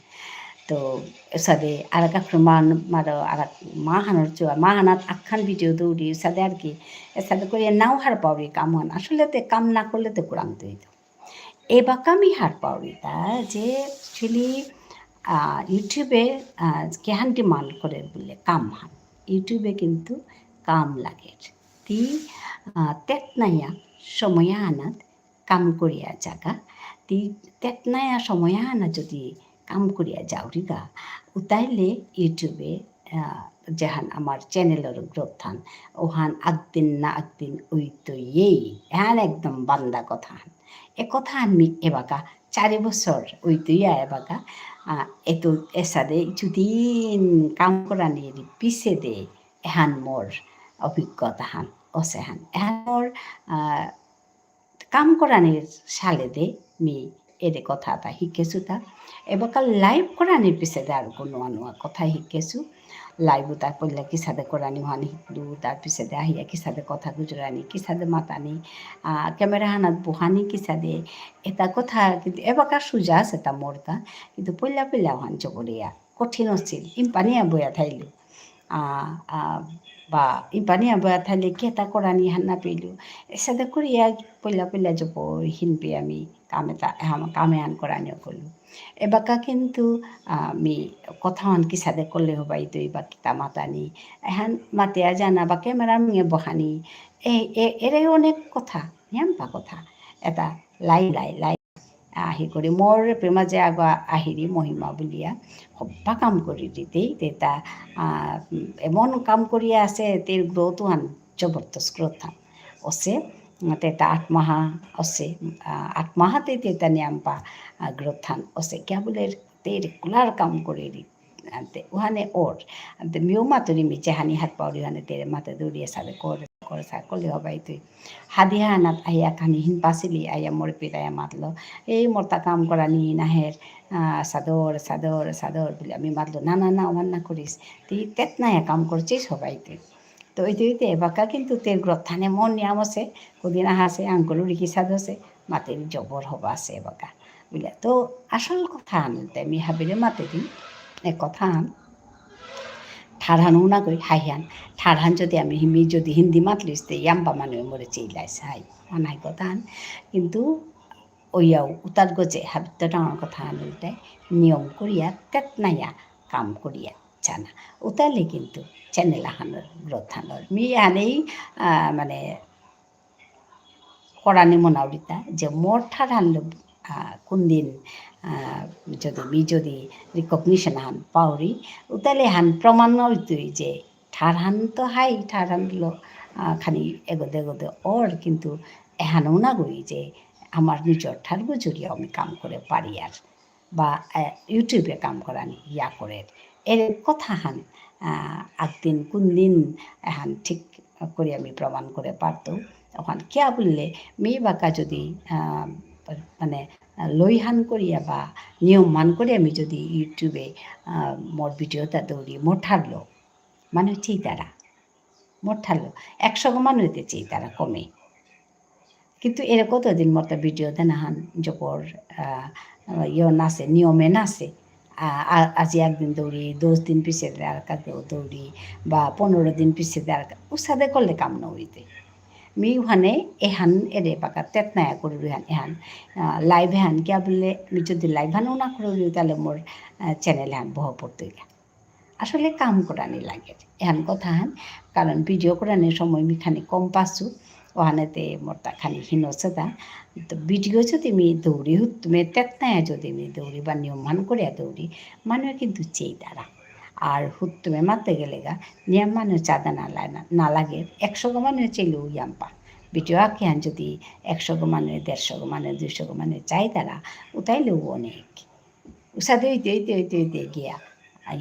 তো সাদে আর কাক্রমান মারো আর মাহানোর চোয়া মাহানাত আখান ভিডিও দৌড়ি সাদে আর কি সাদে করিয়া নাও হার পাওরি কাম হন আসলে তে কাম না করলে তো কোরআন তৈত এবার কামি হার পাওরি তা যে অ্যাকচুয়ালি ইউটিউবে কেহান ডিমান্ড করে বললে কাম হান ইউটিউবে কিন্তু কাম লাগে তি তেতনাইয়া সময় আনাত কাম করিয়া জাগা তি তেতনাইয়া সময় আনা যদি কাম করিয়া যাওরি গা উতাইলে ইউটিউবে যেহান আমার চ্যানেলের গ্রোথ হান ওহান আগদিন না আগদিন ওই তো এই এহান একদম বান্দা কথা হান এ কথা আমি এবাকা 4 বছর ওই তুইয়া এবাকা এত এসাদে যদিন কাম করানির পিছে দে এহান মোর অভিজ্ঞতা হান অসেহান এহান মোর কাম করানির সালে দে মি এর কথাটা শিকেছো তা এবাকার লাইভ করানির পিছে দে আর কোনো কথা শিকেছো লাইভ তার পড়লে কি সাথে করানি হানি শিকলু তার পিছতে আহিয়া কি সাথে কথা গুজরানি কি সাথে মাতানি ক্যামেরা হানাত বহানি কি সাথে এটা কথা কিন্তু এবাকার সোজা আছে তা মোরতা কিন্তু পল্লা হান জবরিয়া কঠিন আছিল ইম্পানিয়া বইয়া থাইলু বা ibani aba thale keta korani hanna pelu sada kuriya pila jopo hinpi আমি কামে আন korani okolu ebaka কিন্তু mi কথান কি সাদে করলে হবাই তুই বা কিতা মাতানি এহান মাতিয়া জানা বা ক্যামেরা নিয়ে বহানি এর অনেক কথা নিয়াম্পা কথা এটা লাই আহি কৰি মোৰ প্ৰেমা যে আহিৰি মহিমা বুলিয়া সব্বা কাম কৰি দিতেই তেতা এমন কাম কৰিয়া আছে তের গ্রোথ হান জবরদস্ত গ্রোথ হান ওসে তেতা 8 মাহা ওসে 8 মাহাতে তেতা নিয়াম্পা গ্রোথ হান ওসে क्या बोले ते रेगुलर काम করে দি ante uhane or ante mioma turi mi chehani hat pauri hane tere mate duriya sabe করে করলে হবাই তুই হাদিয়া আনাত আইয়া কানি হিন পাছিলি আইয়া মোর পিতায়া মাতলো এই মোরতা কাম করা নি নাহের চাদর বলে আমি মাতলো না ওমান না করিস তুই তেত নাই কাম করছিস হবাই তুই তো ওইতে এবাকা কিন্তু তের গ্রথানে মন নিয়াম আছে কদিন আহাসে আঙ্কলু রিকি সাদ আছে মাতের জবর হবা আছে এবাকা বুঝলে তো আসল কথা আনতে আমি হাবিরে মাতে দিন এক কথা ঠাড়হানো না কই হাইহান ঠাড়হান যদি আমি যদি হিন্দি মাতলিস তে ইয়াম্বা মানুষ মরে চেইলাইছে হাই অনাই কথা কিন্তু ওইয়াও উতার গজে হাবিত ডাঙর কথা আনতে নিয়ম করিয়া তেত নাইয়া কাম করিয়া জানা উতালে কিন্তু চ্যানেল আহানোর গ্রোথ হানোর মি আনেই মানে কৰানি মনাউরিতা যে মোর ঠাড়হানলো কোনদিন যদি রিকগনিশন হান পাওরি উতালে হান প্রমাণ হইতই যে ঠাড়হান তো হাই ঠাড়হান খানি এগোদে ওর কিন্তু এহানও না গই যে আমার নিজের ঠাড়গো জড়িয়ে আমি কাম করে পারি আর বা ইউটিউবে কাম করানি ইয়া করে এর কথা হান একদিন কোনদিন এহান ঠিক করে আমি প্রমাণ করে পারতো ওখান কিয়া বললে মেয়ে বাঁকা যদি মানে লইহান করিয়া বা নিয়ম মান করে আমি যদি ইউটিউবে মোর ভিডিওটা দৌড়ি মোর ঠারলো মানুষ চেয়ে তারা মোর ঠারলো 100 মানুষতে চেয়ে তারা কমে কিন্তু এর কতদিন মতো ভিডিও দেনাহান জপর নাচে নিয়মে নাচে আজি একদিন দৌড়ি 10 দিন পিছিয়ে আর কাকেও দৌড়ি বা 15 দিন পিছিয়ে আর উৎসাদে করলে কাম না হইতে মি ওখানে এহান এরে পাকা তেত নায়া করবি এহান লাইভ হ্যান কিয়া বললে আমি যদি লাইভ হানও না করবি তাহলে মোর চ্যানেলে হান বহ পড়তে আসলে কাম করানি লাগে এহান কথা হান কারণ ভিডিও করানোর সময় মি খানি কম পাচ্ছু ওখানেতে মোরটা খানি হীনসতা তো ভিডিও যদি আমি দৌড়ি তুমি তেত নায়া যদি আমি দৌড়ি বা নিয়ম মান করিয়া দৌড়ি মানুষ কিন্তু চেয়ে তারা আর হুত্তুমে মারতে গেলে গা নিয়ম মানুষ চাঁদা না লাগে 100 মানুষ চেলেও ইয়াম্পা ভিডিও আঁকি হান যদি 100 মানুষ 150 মানুষ 200 মানুষ চাই তারা উতাইলেও অনেক উষাদে হইতে গিয়া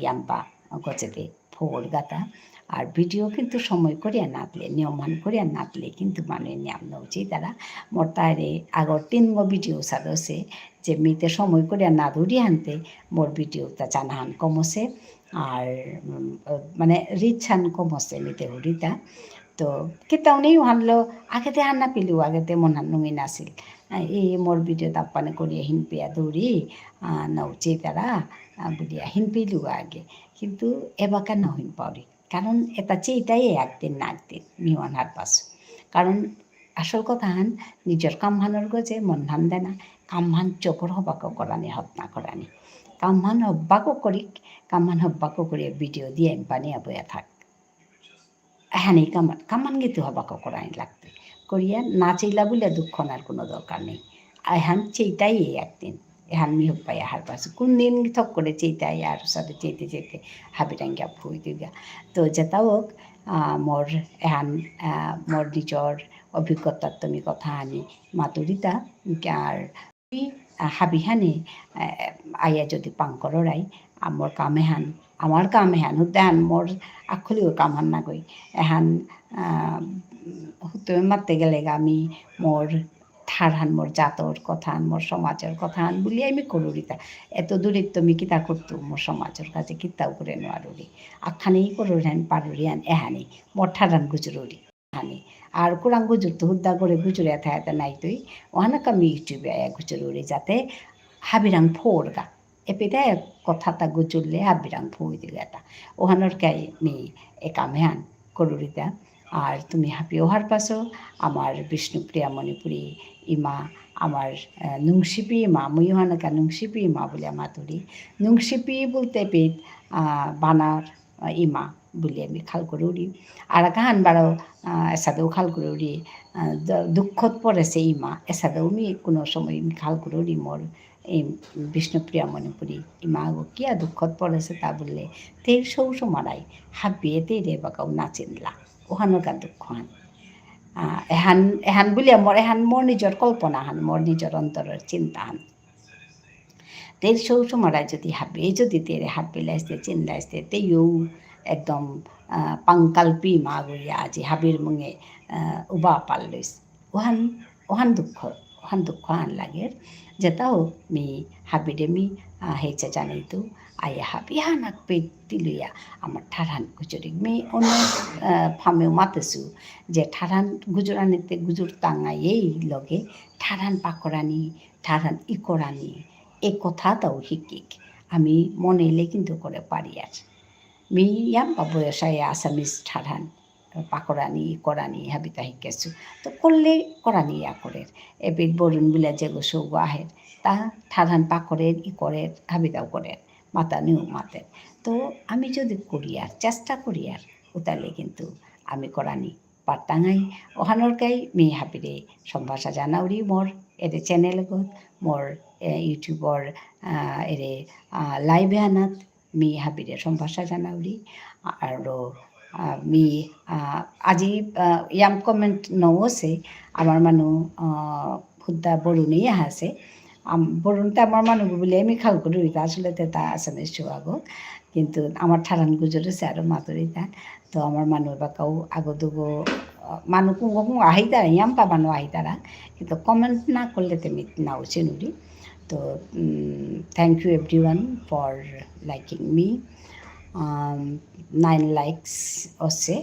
ইয়াম্পা গছেতে ফোর গাতা আর ভিডিও কিন্তু সময় করিয়া নাতলে নিয়মান করিয়া নাতলে কিন্তু মানুষ নিয়ম নৌচি তারা মোর তাইরে আগর 3 ভিডিও সাদছে যে মিতে সময় করিয়া না ধরি আনতে মোর ভিডিওটা জানাহান কমছে আর মানে রিচ হান কমছে মিতে হরিতা তো কেতাও নেই হানলো আগেতে হান্না পিলিও আগেতে মন নুঙি নাছিল এই মোর ভিডিও তাপ্পানে করিয়া হিনপিয়া দৌড়ি নৌচি তারা বুলিয়া হিনপিলু আগে কিন্তু এবাকা নহিন পাওরি কারণ এটা চেয়েটাই একদিন না একদিন মিওয়ান হার পাস কারণ আসল কথা হান নিজের কাম হানোর গজে মন হান দেয় না কাম হান চোখর হবাকও করানি হত না করানি কামান হব্বাকও করি কামান হব্বাকও করে ভিডিও দিয়ে বানিয়া বইয়া থাক হ্যাঁ নেই কামান গীত হবাকও করানি লাগবে করিয়া না চেইলা বলে দুঃখ নার কোনো দরকার নেই এহান চেইটাই একদিন এহান মি হব্বাই আহার পাশে কোন দিন থক করে চেইটাই আর সাথে চেইতে হাবিটাঙ্গা ফুই দিগা তো যেটা হোক মোর এহান মোর নিজর অভিজ্ঞতার তুমি কথা আনি মাতুরিতা আর হাবিহানে আইয়া যদি পাংকৰাই আমার কাম এহান হুদাহান মোর আখলিও কাম হান না গই এহান হুতমে মারতে গেলে আমি মোর ঠাড়হান মোর জাতর কথান মোর সমাজের কথান বলি আমি করুরিতা এত দূরে তুমি কিতা করতো মোর সমাজের কাছে কিতাও করে নোয়ারি আখানেই করুরেন পারুরিয়ান এহানি মোর ঠাড়হান গুজরুরি হানি আর কোরআন গুজুর তো হুদ্দা করে গুজুরে এথা নাই তুই ওহানাক আমি ইউটিউবে আয়া গুজরুরি যাতে হাবিরাং ফোর গা এপিতে কথাটা গুজুরলে হাবিরাং ফুই দিলে এটা ওহানোর গাই মি এ কামে হান করুরিতা আর তুমি হ্যাপি ওহার পাশো আমার বিষ্ণুপ্রিয়া মণিপুরী ইমা আমার নুংসিপি ইমা মুইহানাকা নুংসিপি ইমা বলে মাতুরি নুংসিপি বলতে পেট বানার ইমা বলে আমি খাল করে উড়ি আর কাহান বারো এসাদেও খাল করে উড়ি দুঃখত পড়েছে ইমা এসাদেও আমি কোনো সময় খাল করে উড়ি মোর এই বিষ্ণুপ্রিয়া মণিপুরী ইমা গো কিয়া দুঃখত পড়েছে তা বললে তের সৌ সমারাই হাবিয়ে তেরে বাকাও নাচিনলা ওহানকা দুঃখ হান এহান বুলি এহান মোৰ নিজৰ কল্পনা হান মোৰ নিজৰ অন্তৰৰ চিন্তা হান তের সৌ সমারাই যদি হাবিয়ে যদি তেরে হাত বিলাইছে চিনলাইছে তেও একদম পাংকালপি মা গরিয়া আজি হাবির মুঙে উবা পাল লইস ওহান দুঃখ আন লাগে যেটাও মি হাবিরে মি হেচে জানিতো আয়া হাবি হানাক পেটি লইয়া আমার ঠারান গুজরিক মি অনেক ফামেও মাতেছু যে ঠারান গুজরানিতে গুজুর টাঙাইয়েই লগে ঠারান পাকরানি ঠারান ইকরানি এ কথাটাও শিকিক আমি মনে এলে কিন্তু করে পারি আর মি ইয়াম বয়সায় আসামিজ ঠারান পাকরানি ইকরানি হাবিতা শিকেছো তো করলে করানি ইয়া করে এবিট বরুণ বিলা যে গোসৌগ আহের তা ঠারান পাকরের ইকরের হাবিতাও করে মাতা নিউ মাতের তো আমি যদি করি আর চেষ্টা করি আর উতালে কিন্তু আমি করানি পারটাঙাই ওহানরকাই মি হাবিরে সম্ভাষা জানাউরি মোর এর চ্যানেল গত মোর ইউটিউবর এরে লাইভে আনাত মি হাবিরে সম্ভাষা জানাউরি আৰু মি আজি ইয়াম কমেণ্ট নছে আমাৰ মানুহ খুদ্দা বৰুণেই আছে বরুণটা আমার মানুষ বলে আমি খাল করে রইতা আসলে তা আসামের সোয়াগো কিন্তু আমার ঠারান গুজরেছে আরও মাতুরিতা তো আমার মানুষ বাকাও আগদুগো মানুষ কুঙ্গো কুঙ্গো আহিতারা ইয়াম্পা মানুষ আহিতারা কিন্তু কমেন্ট না করলে তেমনি নাও চিনুরি তো thank you everyone for liking me 9 likes হচ্ছে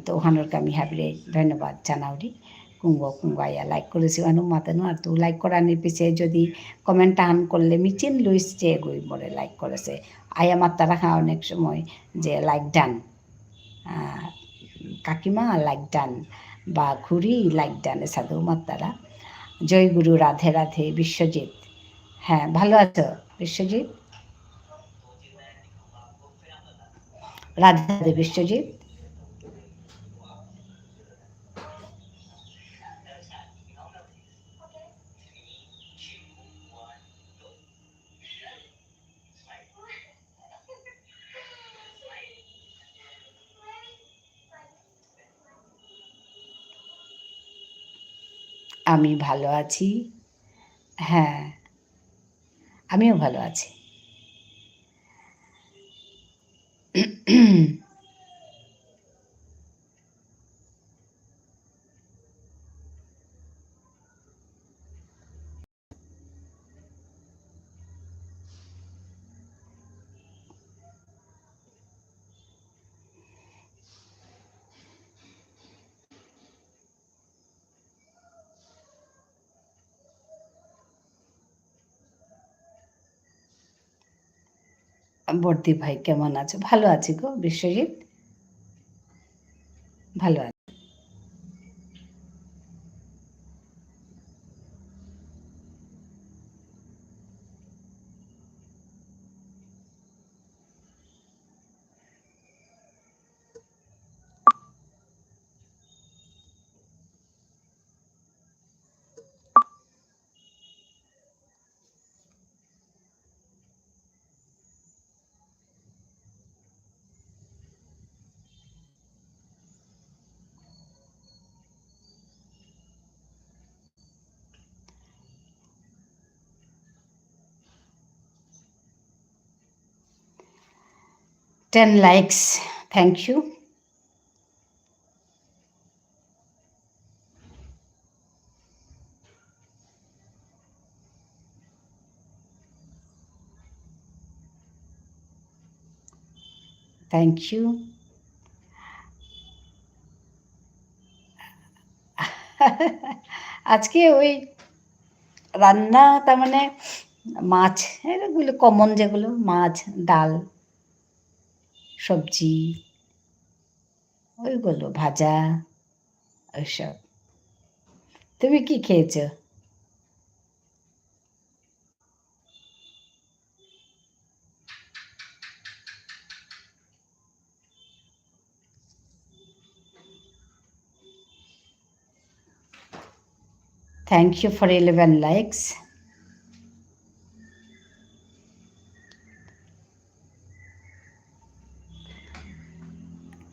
তো ওখানকে আমি হাবিরে ধন্যবাদ জানাওরি কুঙ্গ আয়া লাইক করেছি আনু মাতানো আর তো লাইক করানোর পিছিয়ে যদি কমেন্ট আন করলে মিচিন লুইস যে গই মরে লাইক করেছে আয়া মাত্রা রাখা অনেক সময় যে লাইক ডান কাকিমা লাইক ডান বা খুড়ি লাইক ডান সাধু মাত্রারা জয় গুরু রাধে রাধে বিশ্বজিৎ হ্যাঁ ভালো আছো বিশ্বজিৎ রাধে রাধে বিশ্বজিৎ আমি ভালো আছি হ্যাঁ আমিও ভালো আছি বর্দি ভাই কেমন আছো ভালো আছি গো বিশ্বজিৎ ভালো আছি ten likes thank you thank you আজকে ওই রান্না তার মানে মাছ এগুলো কমন যেগুলো মাছ ডাল সবজি ওইগুলো ভাজা ওইসব। তুমি কি খেয়েছো? Thank you for 11 likes.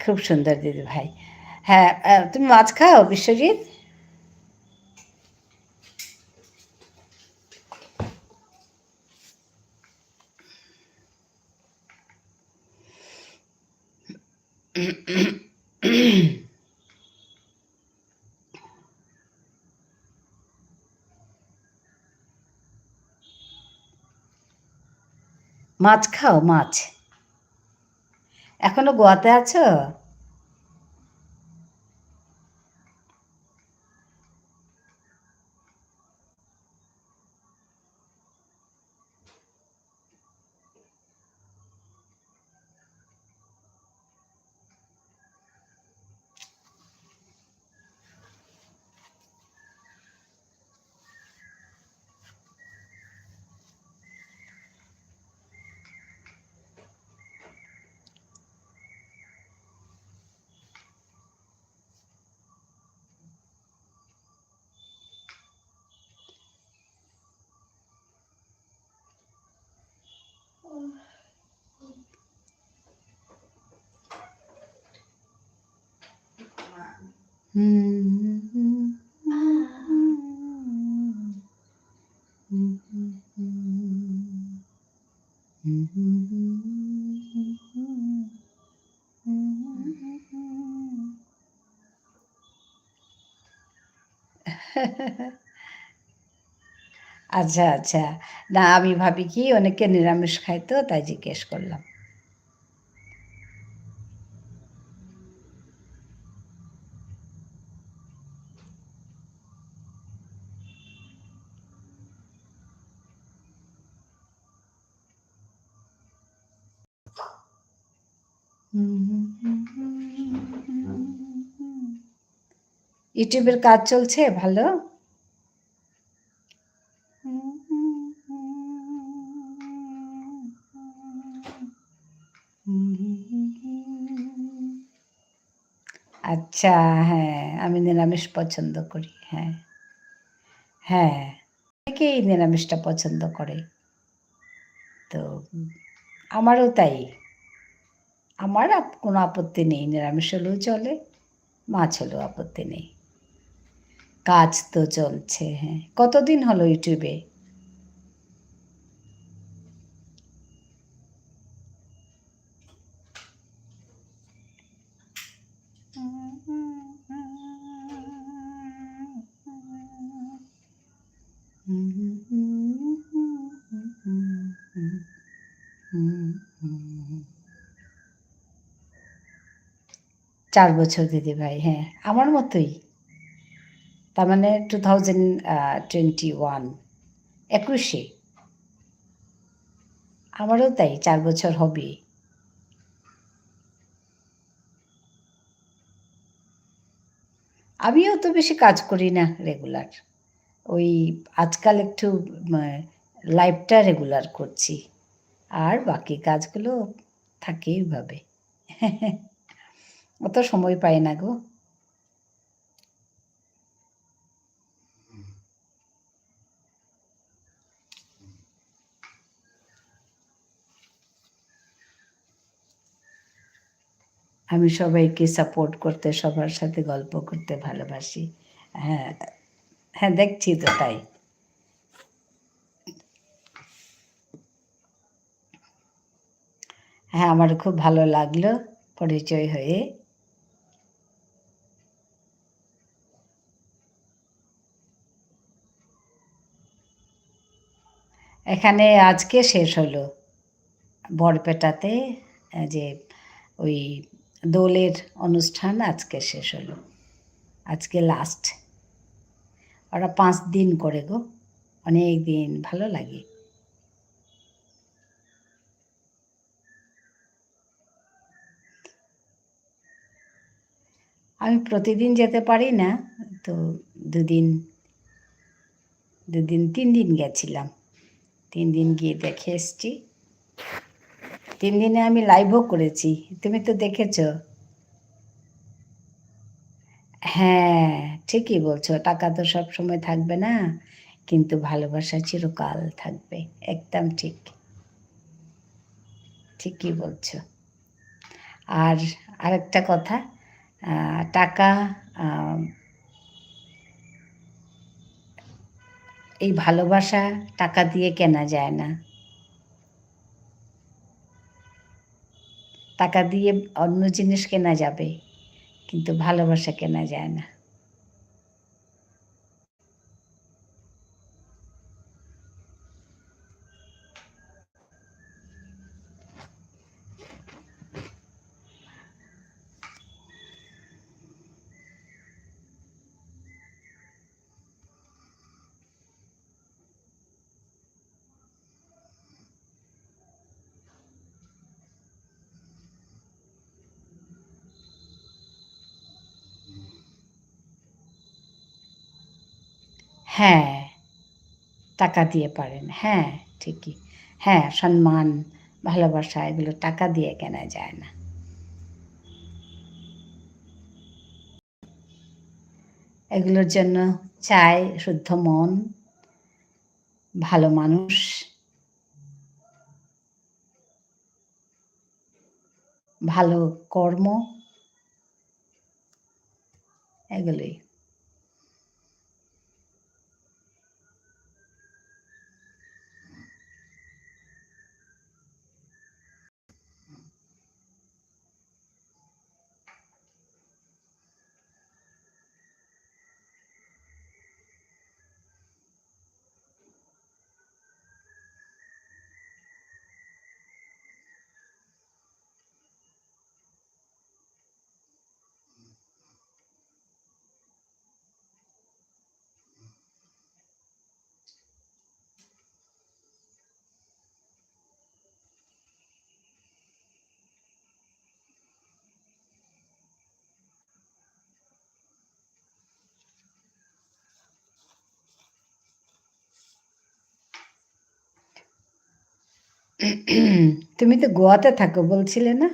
খুব সুন্দর দিদি ভাই। হ্যাঁ, তুমি মাছ খাও বিশ্বজিৎ? মাছ খাও মাছ? এখনো গোয়াতে আছো? আচ্ছা আচ্ছা, না আমি ভাবি কি অনেকে নিরামিষ খায় তো তাই জিজ্ঞেস করলাম। ইউটিউবের কাজ চলছে ভালো? আচ্ছা, হ্যাঁ আমি নিরামিষ পছন্দ করি। হ্যাঁ হ্যাঁ, অনেকেই নিরামিষটা পছন্দ করে। তো আমারও তাই। আমার কোনো আপত্তি নেই, নিরামিষ হলেও চলে, মাছ হলেও আপত্তি নেই। কাজ তো চলছে। হ্যাঁ, কতদিন হলো ইউটিউবে? চার বছর দিদি ভাই। হ্যাঁ আমার মতোই। তার মানে 2021 21-এ। আমারও তাই 4 বছর হবে। আমিও তো বেশি কাজ করি না রেগুলার। ওই আজকাল একটু লাইভটা রেগুলার করছি, আর বাকি কাজগুলো থাকে এইভাবে। অত সময় পাই না গো। আমি সবাইকে সাপোর্ট করতে, সবার সাথে গল্প করতে ভালোবাসি। হ্যাঁ হ্যাঁ, দেখছি তো তাই। হ্যাঁ, আমার খুব ভালো লাগলো পরিচয় হয়ে। এখানে আজকে শেষ হলো বরপেটাতে, যে ওই দোলের অনুষ্ঠান আজকে শেষ হলো। আজকে লাস্ট। ওরা 5 দিন করে গো, অনেক দিন, ভালো লাগে। আমি প্রতিদিন যেতে পারি না, তো দুদিন 3 দিন গেছিলাম। 3 দিন গিয়ে দেখে এসছি। 3 দিনে আমি লাইভও করেছি, তুমি তো দেখেছ। হ্যাঁ, ঠিকই বলছো, টাকা তো সবসময় থাকবে না, কিন্তু ভালোবাসা চিরকাল থাকবে। একদম ঠিক, ঠিকই বলছো। আর আরেকটা কথা, টাকা, এই ভালোবাসা টাকা দিয়ে কেনা যায় না। টাকা দিয়ে অন্য জিনিস কেনা যাবে, কিন্তু ভালোবাসা কেনা যায় না। হ্যাঁ, টাকা দিয়ে পারেন, হ্যাঁ, ঠিকই। হ্যাঁ, সম্মান, ভালোবাসা এগুলো টাকা দিয়ে কেনা যায় না। এগুলোর জন্য চাই শুদ্ধ মন, ভালো মানুষ, ভালো কর্ম, এগুলোই। তুমি তো গোয়াতে থাকো বলছিলে না?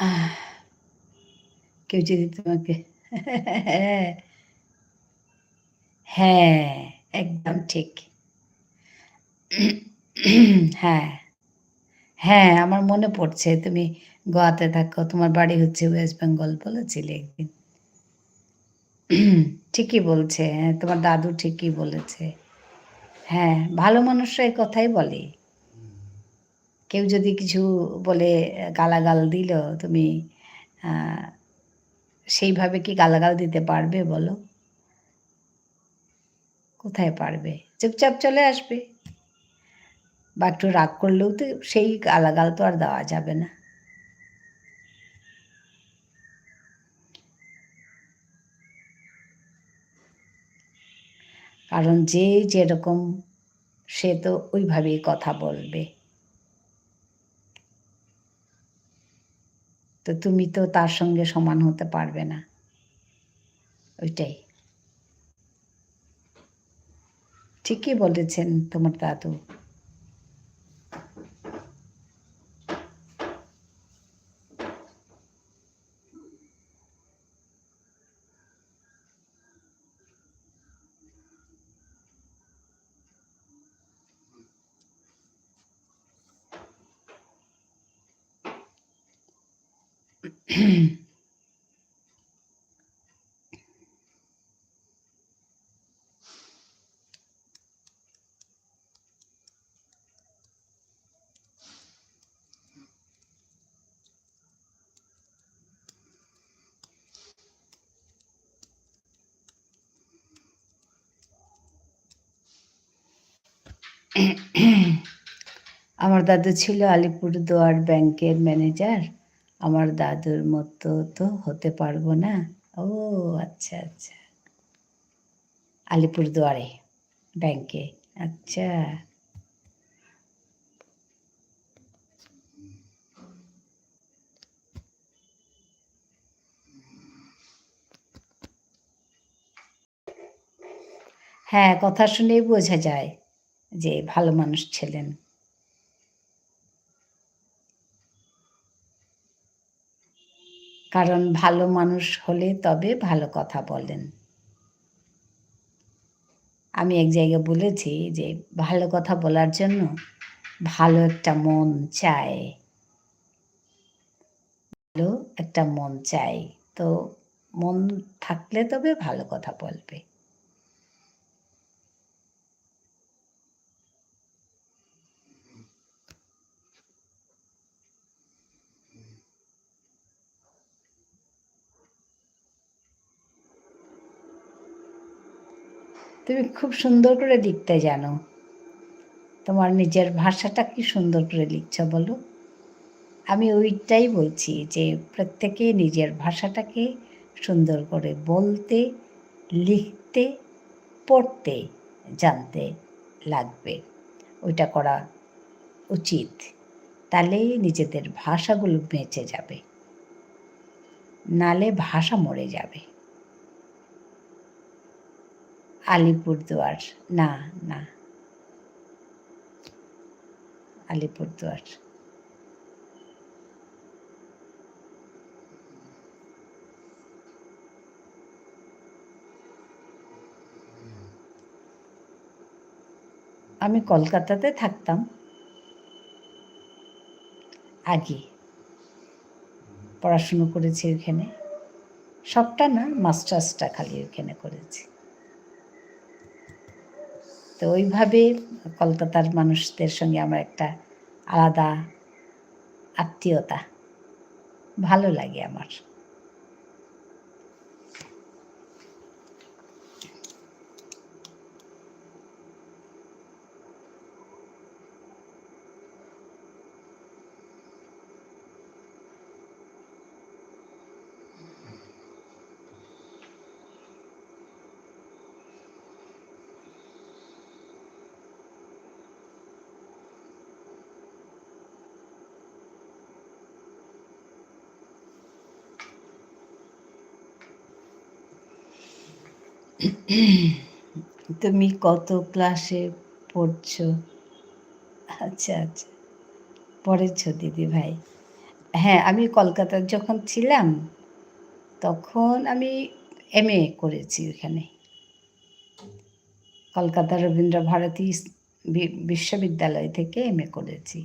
আহ, কেউ যদি তোমাকে হ্যাঁ, একদম ঠিক। হ্যাঁ, হ্যাঁ, আমার মনে পড়ছে তুমি গোয়াতে থাকো, তোমার বাড়ি হচ্ছে ওয়েস্ট বেঙ্গল বলেছিলে একদিন। ঠিকই বলছে, হ্যাঁ, তোমার দাদু ঠিকই বলেছে। হ্যাঁ, ভালো মানুষরা এই কথাই বলে। কেউ যদি কিছু বলে গালাগাল দিল, তুমি সেইভাবে কি গালাগাল দিতে পারবে বলো? কোথায় পারবে? চুপচাপ চলে আসবে, বা একটু রাগ করলেও তো সেই গালাগাল তো আর দেওয়া যাবে না। কারণ যে যেরকম, সে তো ওইভাবেই কথা বলবে। তো তুমি তো তার সঙ্গে সমান হতে পারবে না, ওইটাই। ঠিকই বলেছেন তোমার দাদু। আমার দাদু ছিল আলিপুরদুয়ার ব্যাংকের ম্যানেজার। আমার দাদুর মতো তো হতে পারবো না। ও আচ্ছা, আচ্ছা। আলিপুরদুয়ারে ব্যাংকে। আচ্ছা। হ্যাঁ, কথা শুনেই বোঝা যায় যে ভালো মানুষ ছিলেন। কারণ ভালো মানুষ হলে তবে ভালো কথা বলেন। আমি এক জায়গায় বলেছি যে ভালো কথা বলার জন্য ভালো একটা মন চাই। ভালো একটা মন চাই। তো মন থাকলে তবে ভালো কথা বলবে। তুমি খুব সুন্দর করে লিখতে জানো। তোমার নিজের ভাষাটা কি সুন্দর করে লিখছ বলো। আমি ওইটাই বলছি যে প্রত্যেকে নিজের ভাষাটাকে সুন্দর করে বলতে, লিখতে, পড়তে জানতে লাগবে। ওইটা করা উচিত। তাহলেই নিজেদের ভাষাগুলো বেঁচে যাবে। নালে ভাষা মরে যাবে। আলিপুরদুয়ার না, না, আলিপুরদুয়ার। আমি কলকাতাতে থাকতাম আগে। পড়াশুনো করেছি ওইখানে। সবটা না, মাস্টার্সটা খালি ওইখানে করেছি। তো ওইভাবে কলকাতার মানুষদের সঙ্গে আমার একটা আলাদা আত্মীয়তা। ভালো লাগে আমার। তুমি কত ক্লাসে পড়ছো? আচ্ছা, আচ্ছা। পড়েছো দিদিভাই। হ্যাঁ, আমি কলকাতায় যখন ছিলাম তখন আমি এমএ করেছি ওখানে। কলকাতা রবীন্দ্রভারতী বিশ্ববিদ্যালয় থেকে এমএ করেছি।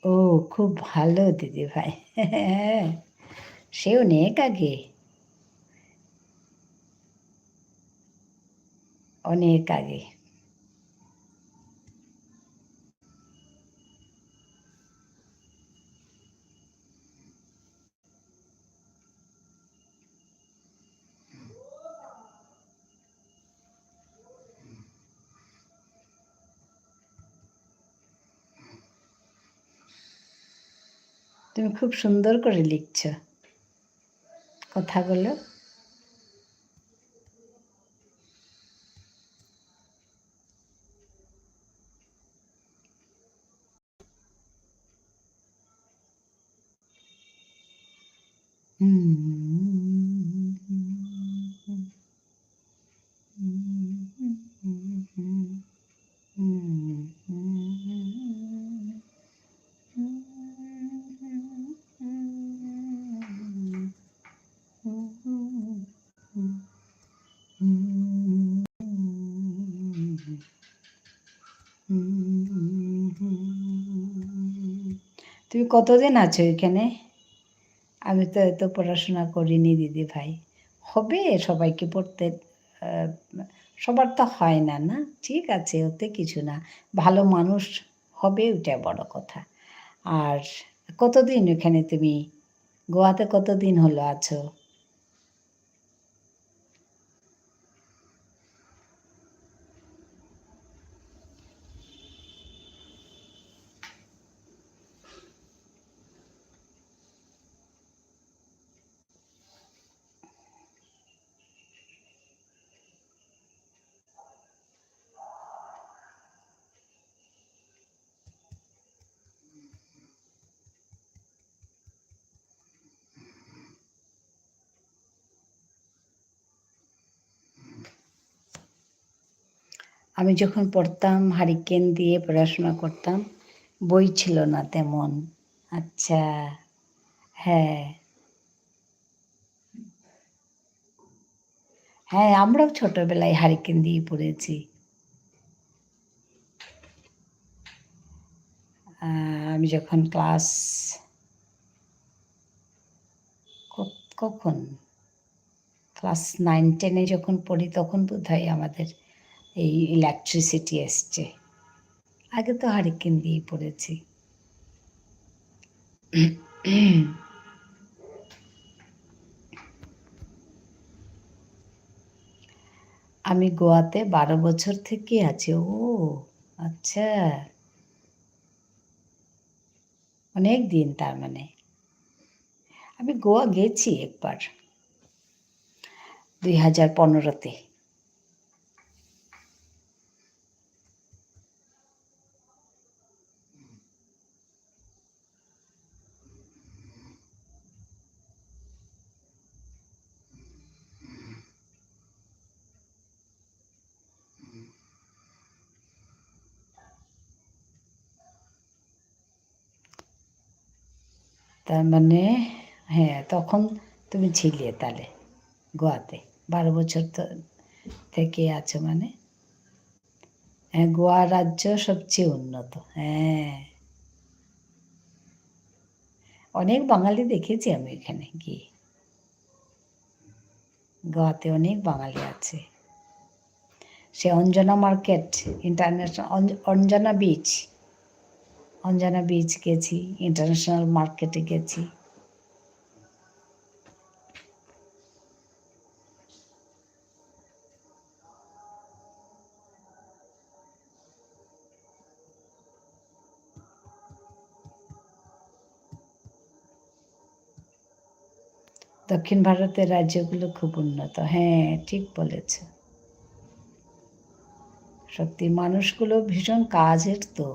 ও খুব ভালো দিদিভাই। হ্যাঁ, সে অনেক আগে, অনেক আগে। তুমি খুব সুন্দর করে লিখছ কথাগুলো। তুমি কতদিন আছো এখানে? আমি তো এত পড়াশোনা করিনি দিদি ভাই। হবে সবাইকে পড়তে, সবার তো হয় না, না? ঠিক আছে, ওতে কিছু না। ভালো মানুষ হবে ওইটা বড় কথা। আর কতদিন ওখানে তুমি গোয়াতে কতদিন হলো আছো? আমি যখন পড়তাম হারিকেন দিয়ে পড়াশোনা করতাম, বই ছিল না তেমন। আচ্ছা, হ্যাঁ। হ্যাঁ, আমরাও ছোটবেলায় হারিকেন দিয়ে পড়েছি। আমি যখন ক্লাস কখন ক্লাস 9-10 যখন পড়ি তখন বোধহয় আমাদের এই ইলেকট্রিসিটি এসছে। আগে তো হারিকেন দিয়েই পড়েছি। আমি গোয়াতে 12 বছর থেকে আছি। ও আচ্ছা, অনেক দিন তার মানে। আমি গোয়া গেছি একবার, 2015-তে। তার মানে হ্যাঁ, তখন তুমি ছিলে তাহলে গোয়াতে। 12 বছর তো থেকে আছো মানে। হ্যাঁ, গোয়া রাজ্য সবচেয়ে উন্নত। হ্যাঁ, অনেক বাঙালি দেখেছি আমি এখানে গিয়ে। গোয়াতে অনেক বাঙালি আছে। সে Anjuna market, international Anjuna beach, Anjuna beach গেছি, ইন্টারন্যাশনাল মার্কেটে গেছি। দক্ষিণ ভারতের রাজ্যগুলো খুব উন্নত। হ্যাঁ, ঠিক বলেছ। সত্যি মানুষগুলো ভীষণ কাজের তো।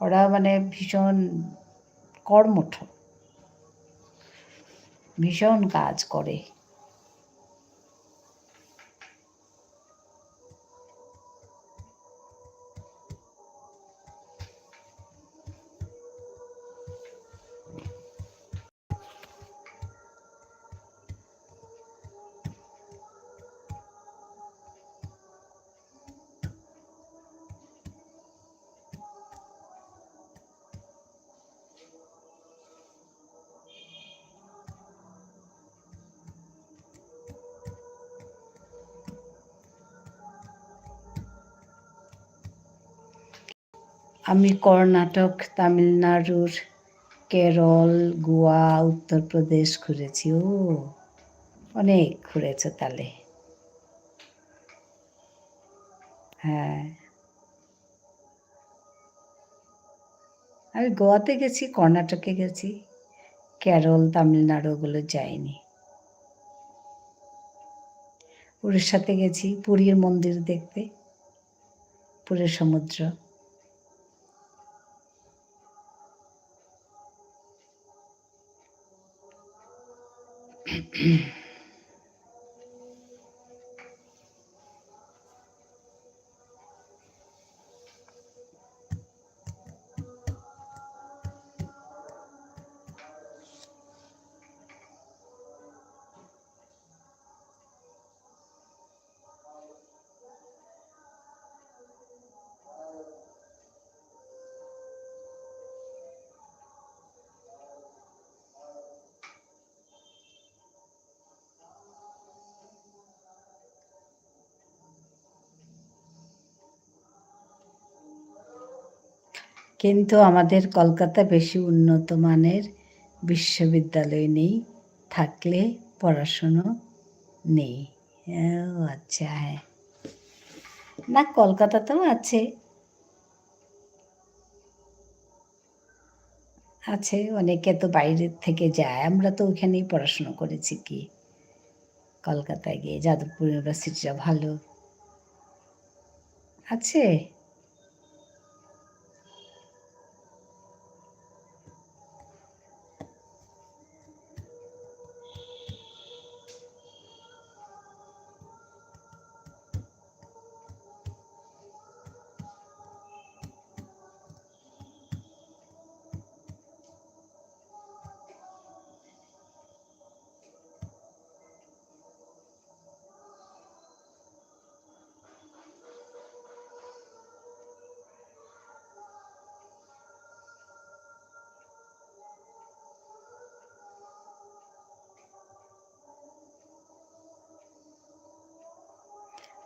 ওরা মানে ভীষণ কর্মঠ, ভীষণ কাজ করে। আমি কর্ণাটক, তামিলনাড়ুর, কেরল, গোয়া, উত্তরপ্রদেশ ঘুরেছি। ও অনেক ঘুরেছো তাহলে। হ্যাঁ, আমি গোয়াতে গেছি, কর্ণাটকে গেছি, কেরল, তামিলনাড়ু ওগুলো যাইনি। উড়িষ্যাতে গেছি পুরীর মন্দির দেখতে, পুরীর সমুদ্র। কিন্তু আমাদের কলকাতা বেশি উন্নত মানের বিশ্ববিদ্যালয় নেই, থাকলে পড়াশুনো নেই। ও আচ্ছা, হ্যাঁ। না, কলকাতাতেও আছে, আছে অনেকে তো বাইরের থেকে যায়, আমরা তো ওখানেই পড়াশুনো করেছি। কি কলকাতায় গিয়ে যাদবপুর ইউনিভার্সিটিটা ভালো আছে।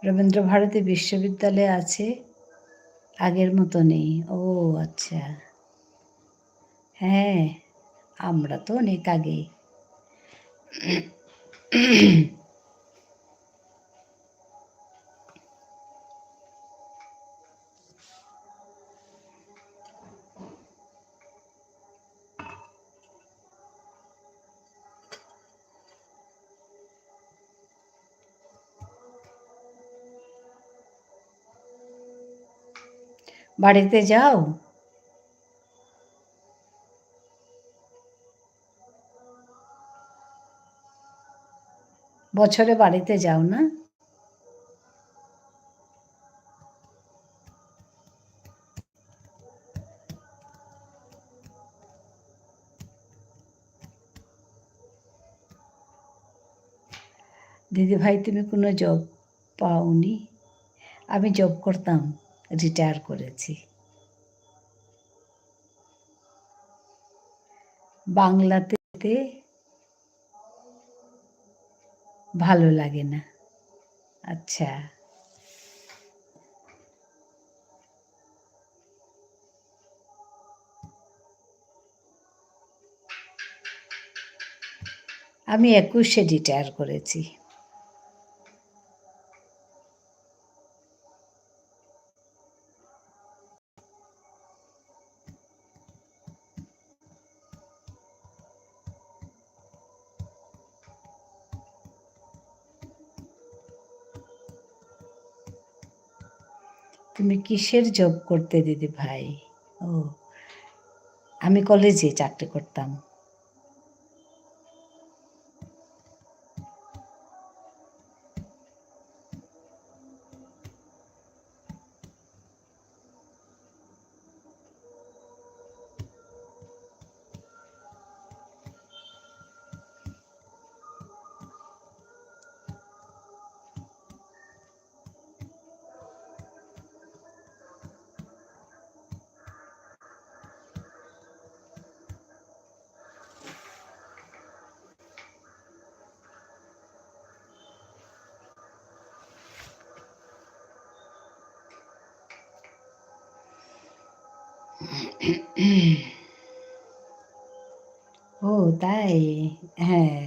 রবীন্দ্রভারতী বিশ্ববিদ্যালয় আছে, আগের মতো নেই। ও আচ্ছা, হ্যাঁ, আমরা তো অনেক আগে। বাড়িতে যাও? বছরে বাড়িতে যাও না? দিদিভাই, তুমি কোনো জব পাওনি? আমি জব করতাম, রিটায়ার করেছি। বাংলাতে ভালো লাগে না। আচ্ছা, আমি 21-এ রিটায়ার করেছি। তুমি কিসের জব করতে দিদিভাই? ও, আমি কলেজে চাকরি করতাম। ও তাই, হ্যাঁ।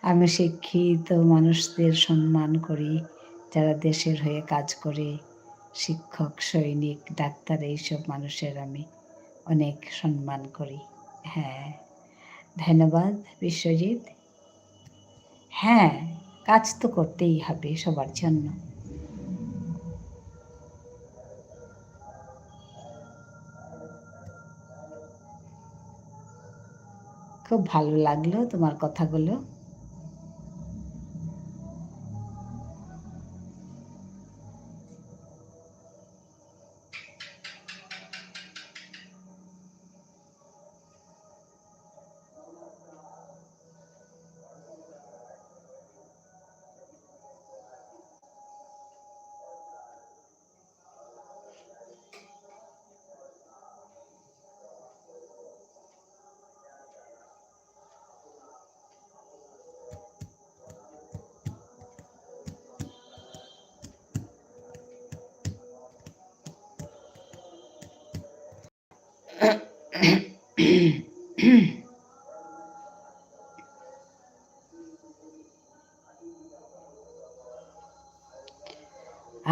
আমি শিক্ষিত মানুষদের সম্মান করি, যারা দেশের হয়ে কাজ করে, শিক্ষক, সৈনিক, ডাক্তার, এইসব মানুষের আমি অনেক সম্মান করি। হ্যাঁ, ধন্যবাদ বিশ্বজিৎ। হ্যাঁ, কাজ তো করতেই হবে সবার জন্য। খুব ভালো লাগলো তোমার কথাগুলো।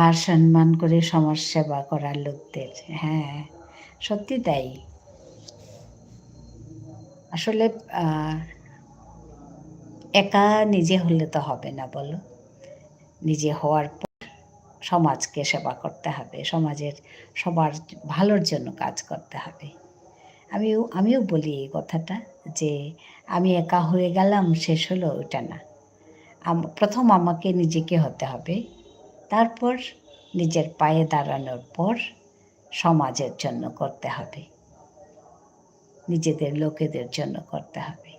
আর সম্মান করে সমাজ সেবা করার লোকদের। হ্যাঁ, সত্যি তাই। আসলে একা নিজে হলে তো হবে না, বলো। নিজে হওয়ার পর সমাজকে সেবা করতে হবে, সমাজের সবার ভালোর জন্য কাজ করতে হবে। আমিও বলি এই কথাটা, যে আমি একা হয়ে গেলাম, শেষ হলো, ওটা না। প্রথম আমাকে নিজেকে হতে হবে, তারপর নিজের পায়ে দাঁড়ানোর পর সমাজের জন্য করতে হবে, নিজেদের লোকেদের জন্য করতে হবে।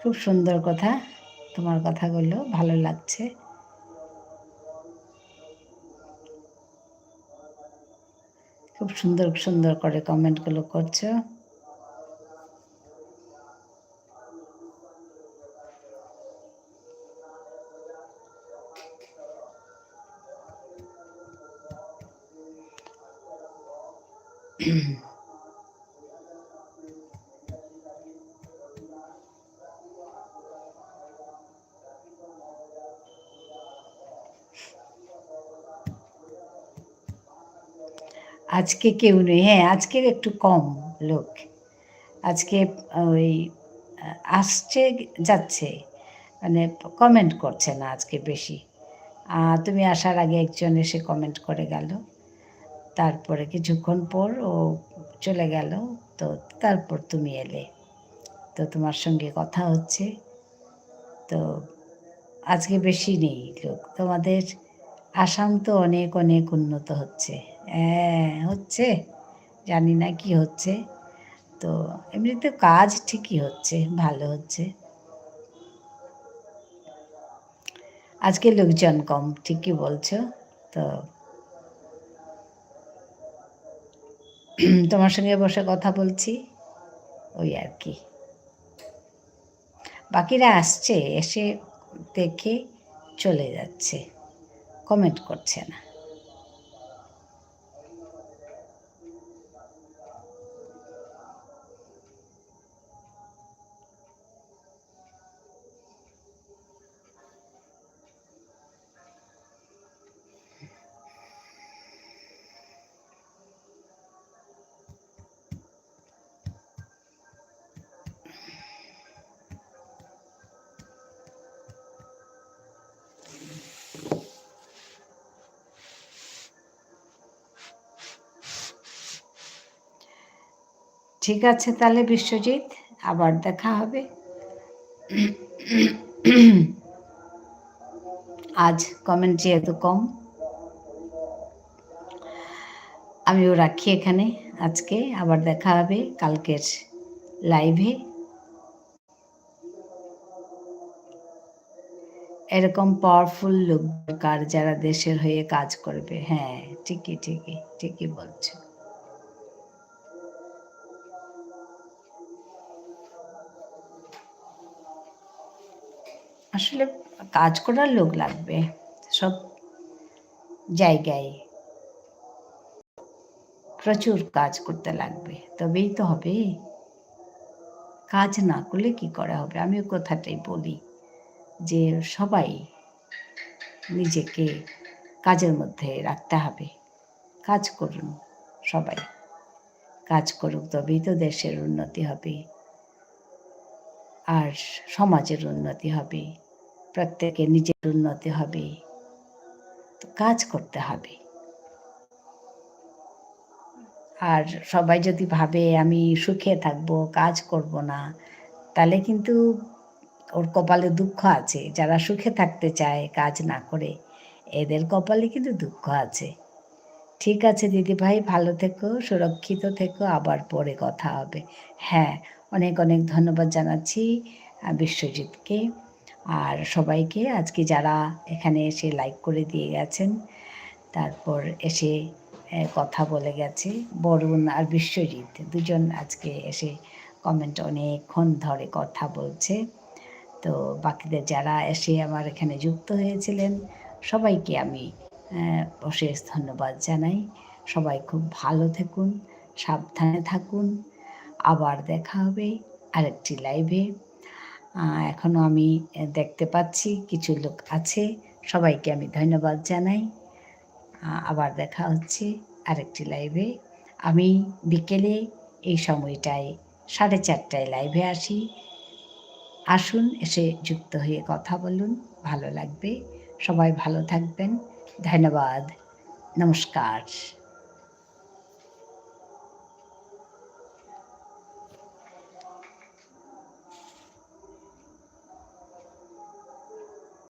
খুব সুন্দর কথা, তোমার কথাগুলো ভালো লাগছে। খুব সুন্দর সুন্দর করে কমেন্টগুলো করছো। আজকে কেউ নেই, হ্যাঁ, আজকে একটু কম লোক। আজকে ওই আসছে যাচ্ছে, মানে কমেন্ট করছে না আজকে বেশি। তুমি আসার আগে একজন এসে কমেন্ট করে গেল, তারপরে কিছুক্ষণ পর ও চলে গেল, তো তারপর তুমি এলে, তো তোমার সঙ্গে কথা হচ্ছে। তো আজকে বেশি নেই লোক। তোমাদের আসাম তো অনেক অনেক উন্নত হচ্ছে। হ্যাঁ, হচ্ছে, জানি না কি হচ্ছে। তো এমনিতে কাজ ঠিকই হচ্ছে, ভালো হচ্ছে। আজকে লোকজন কম, ঠিকই বলছো। তো তোমার সঙ্গে বসে কথা বলছি, ওই আর কি। বাকিরা আসছে, এসে দেখে চলে যাচ্ছে, কমেন্ট করছে না। ঠিক আছে তাহলে বিশ্বজিৎ, আবার দেখা হবে। আজ কমেন্ট যেহেতু কম, আমিও রাখি এখানে আজকে। আবার দেখা হবে কালকের লাইভে। এরকম পাওয়ারফুল লোক দরকার যারা দেশের হয়ে কাজ করবে। হ্যাঁ, ঠিকই ঠিকই ঠিকই বলছো। কাজ করার লোক লাগবে, সব জায়গায় প্রচুর কাজ করতে লাগবে, তবেই তো হবে। কাজ না করলে কি করে হবে? আমিও কথাটাই বলি যে সবাই নিজেকে কাজের মধ্যে রাখতে হবে। কাজ করুন, সবাই কাজ করুক, তবেই তো দেশের উন্নতি হবে আর সমাজের উন্নতি হবে, প্রত্যেকের নিজের উন্নতি হবে। তো কাজ করতে হবে। আর সবাই যদি ভাবে আমি সুখে থাকবো, কাজ করব না, তাহলে কিন্তু ওর কপালে দুঃখ আছে। যারা সুখে থাকতে চায় কাজ না করে, এদের কপালে কিন্তু দুঃখ আছে। ঠিক আছে দিদিভাই, ভালো থেকো, সুরক্ষিত থেকো, আবার পরে কথা হবে। হ্যাঁ, অনেক অনেক ধন্যবাদ জানাচ্ছি বিশ্বজিৎকে আর সবাইকে আজকে যারা এখানে এসে লাইক করে দিয়ে গেছেন, তারপর এসে কথা বলে গেছে। বরুণ আর বিশ্বজিৎ দুজন আজকে এসে কমেন্ট অনেকক্ষণ ধরে কথা বলছে। তো বাকিদের যারা এসে আমার এখানে যুক্ত হয়েছিলেন সবাইকে আমি অশেষ ধন্যবাদ জানাই। সবাই খুব ভালো থাকুন, সাবধানে থাকুন। আবার দেখা হবে আরেকটি লাইভে। এখনও আমি দেখতে পাচ্ছি কিছু লোক আছে, সবাইকে আমি ধন্যবাদ জানাই। আবার দেখা হচ্ছে আরেকটি লাইভে। আমি বিকেলে এই সময়টায় 4:30টায় লাইভে আসি। আসুন, এসে যুক্ত হয়ে কথা বলুন, ভালো লাগবে। সবাই ভালো থাকবেন। ধন্যবাদ। নমস্কার।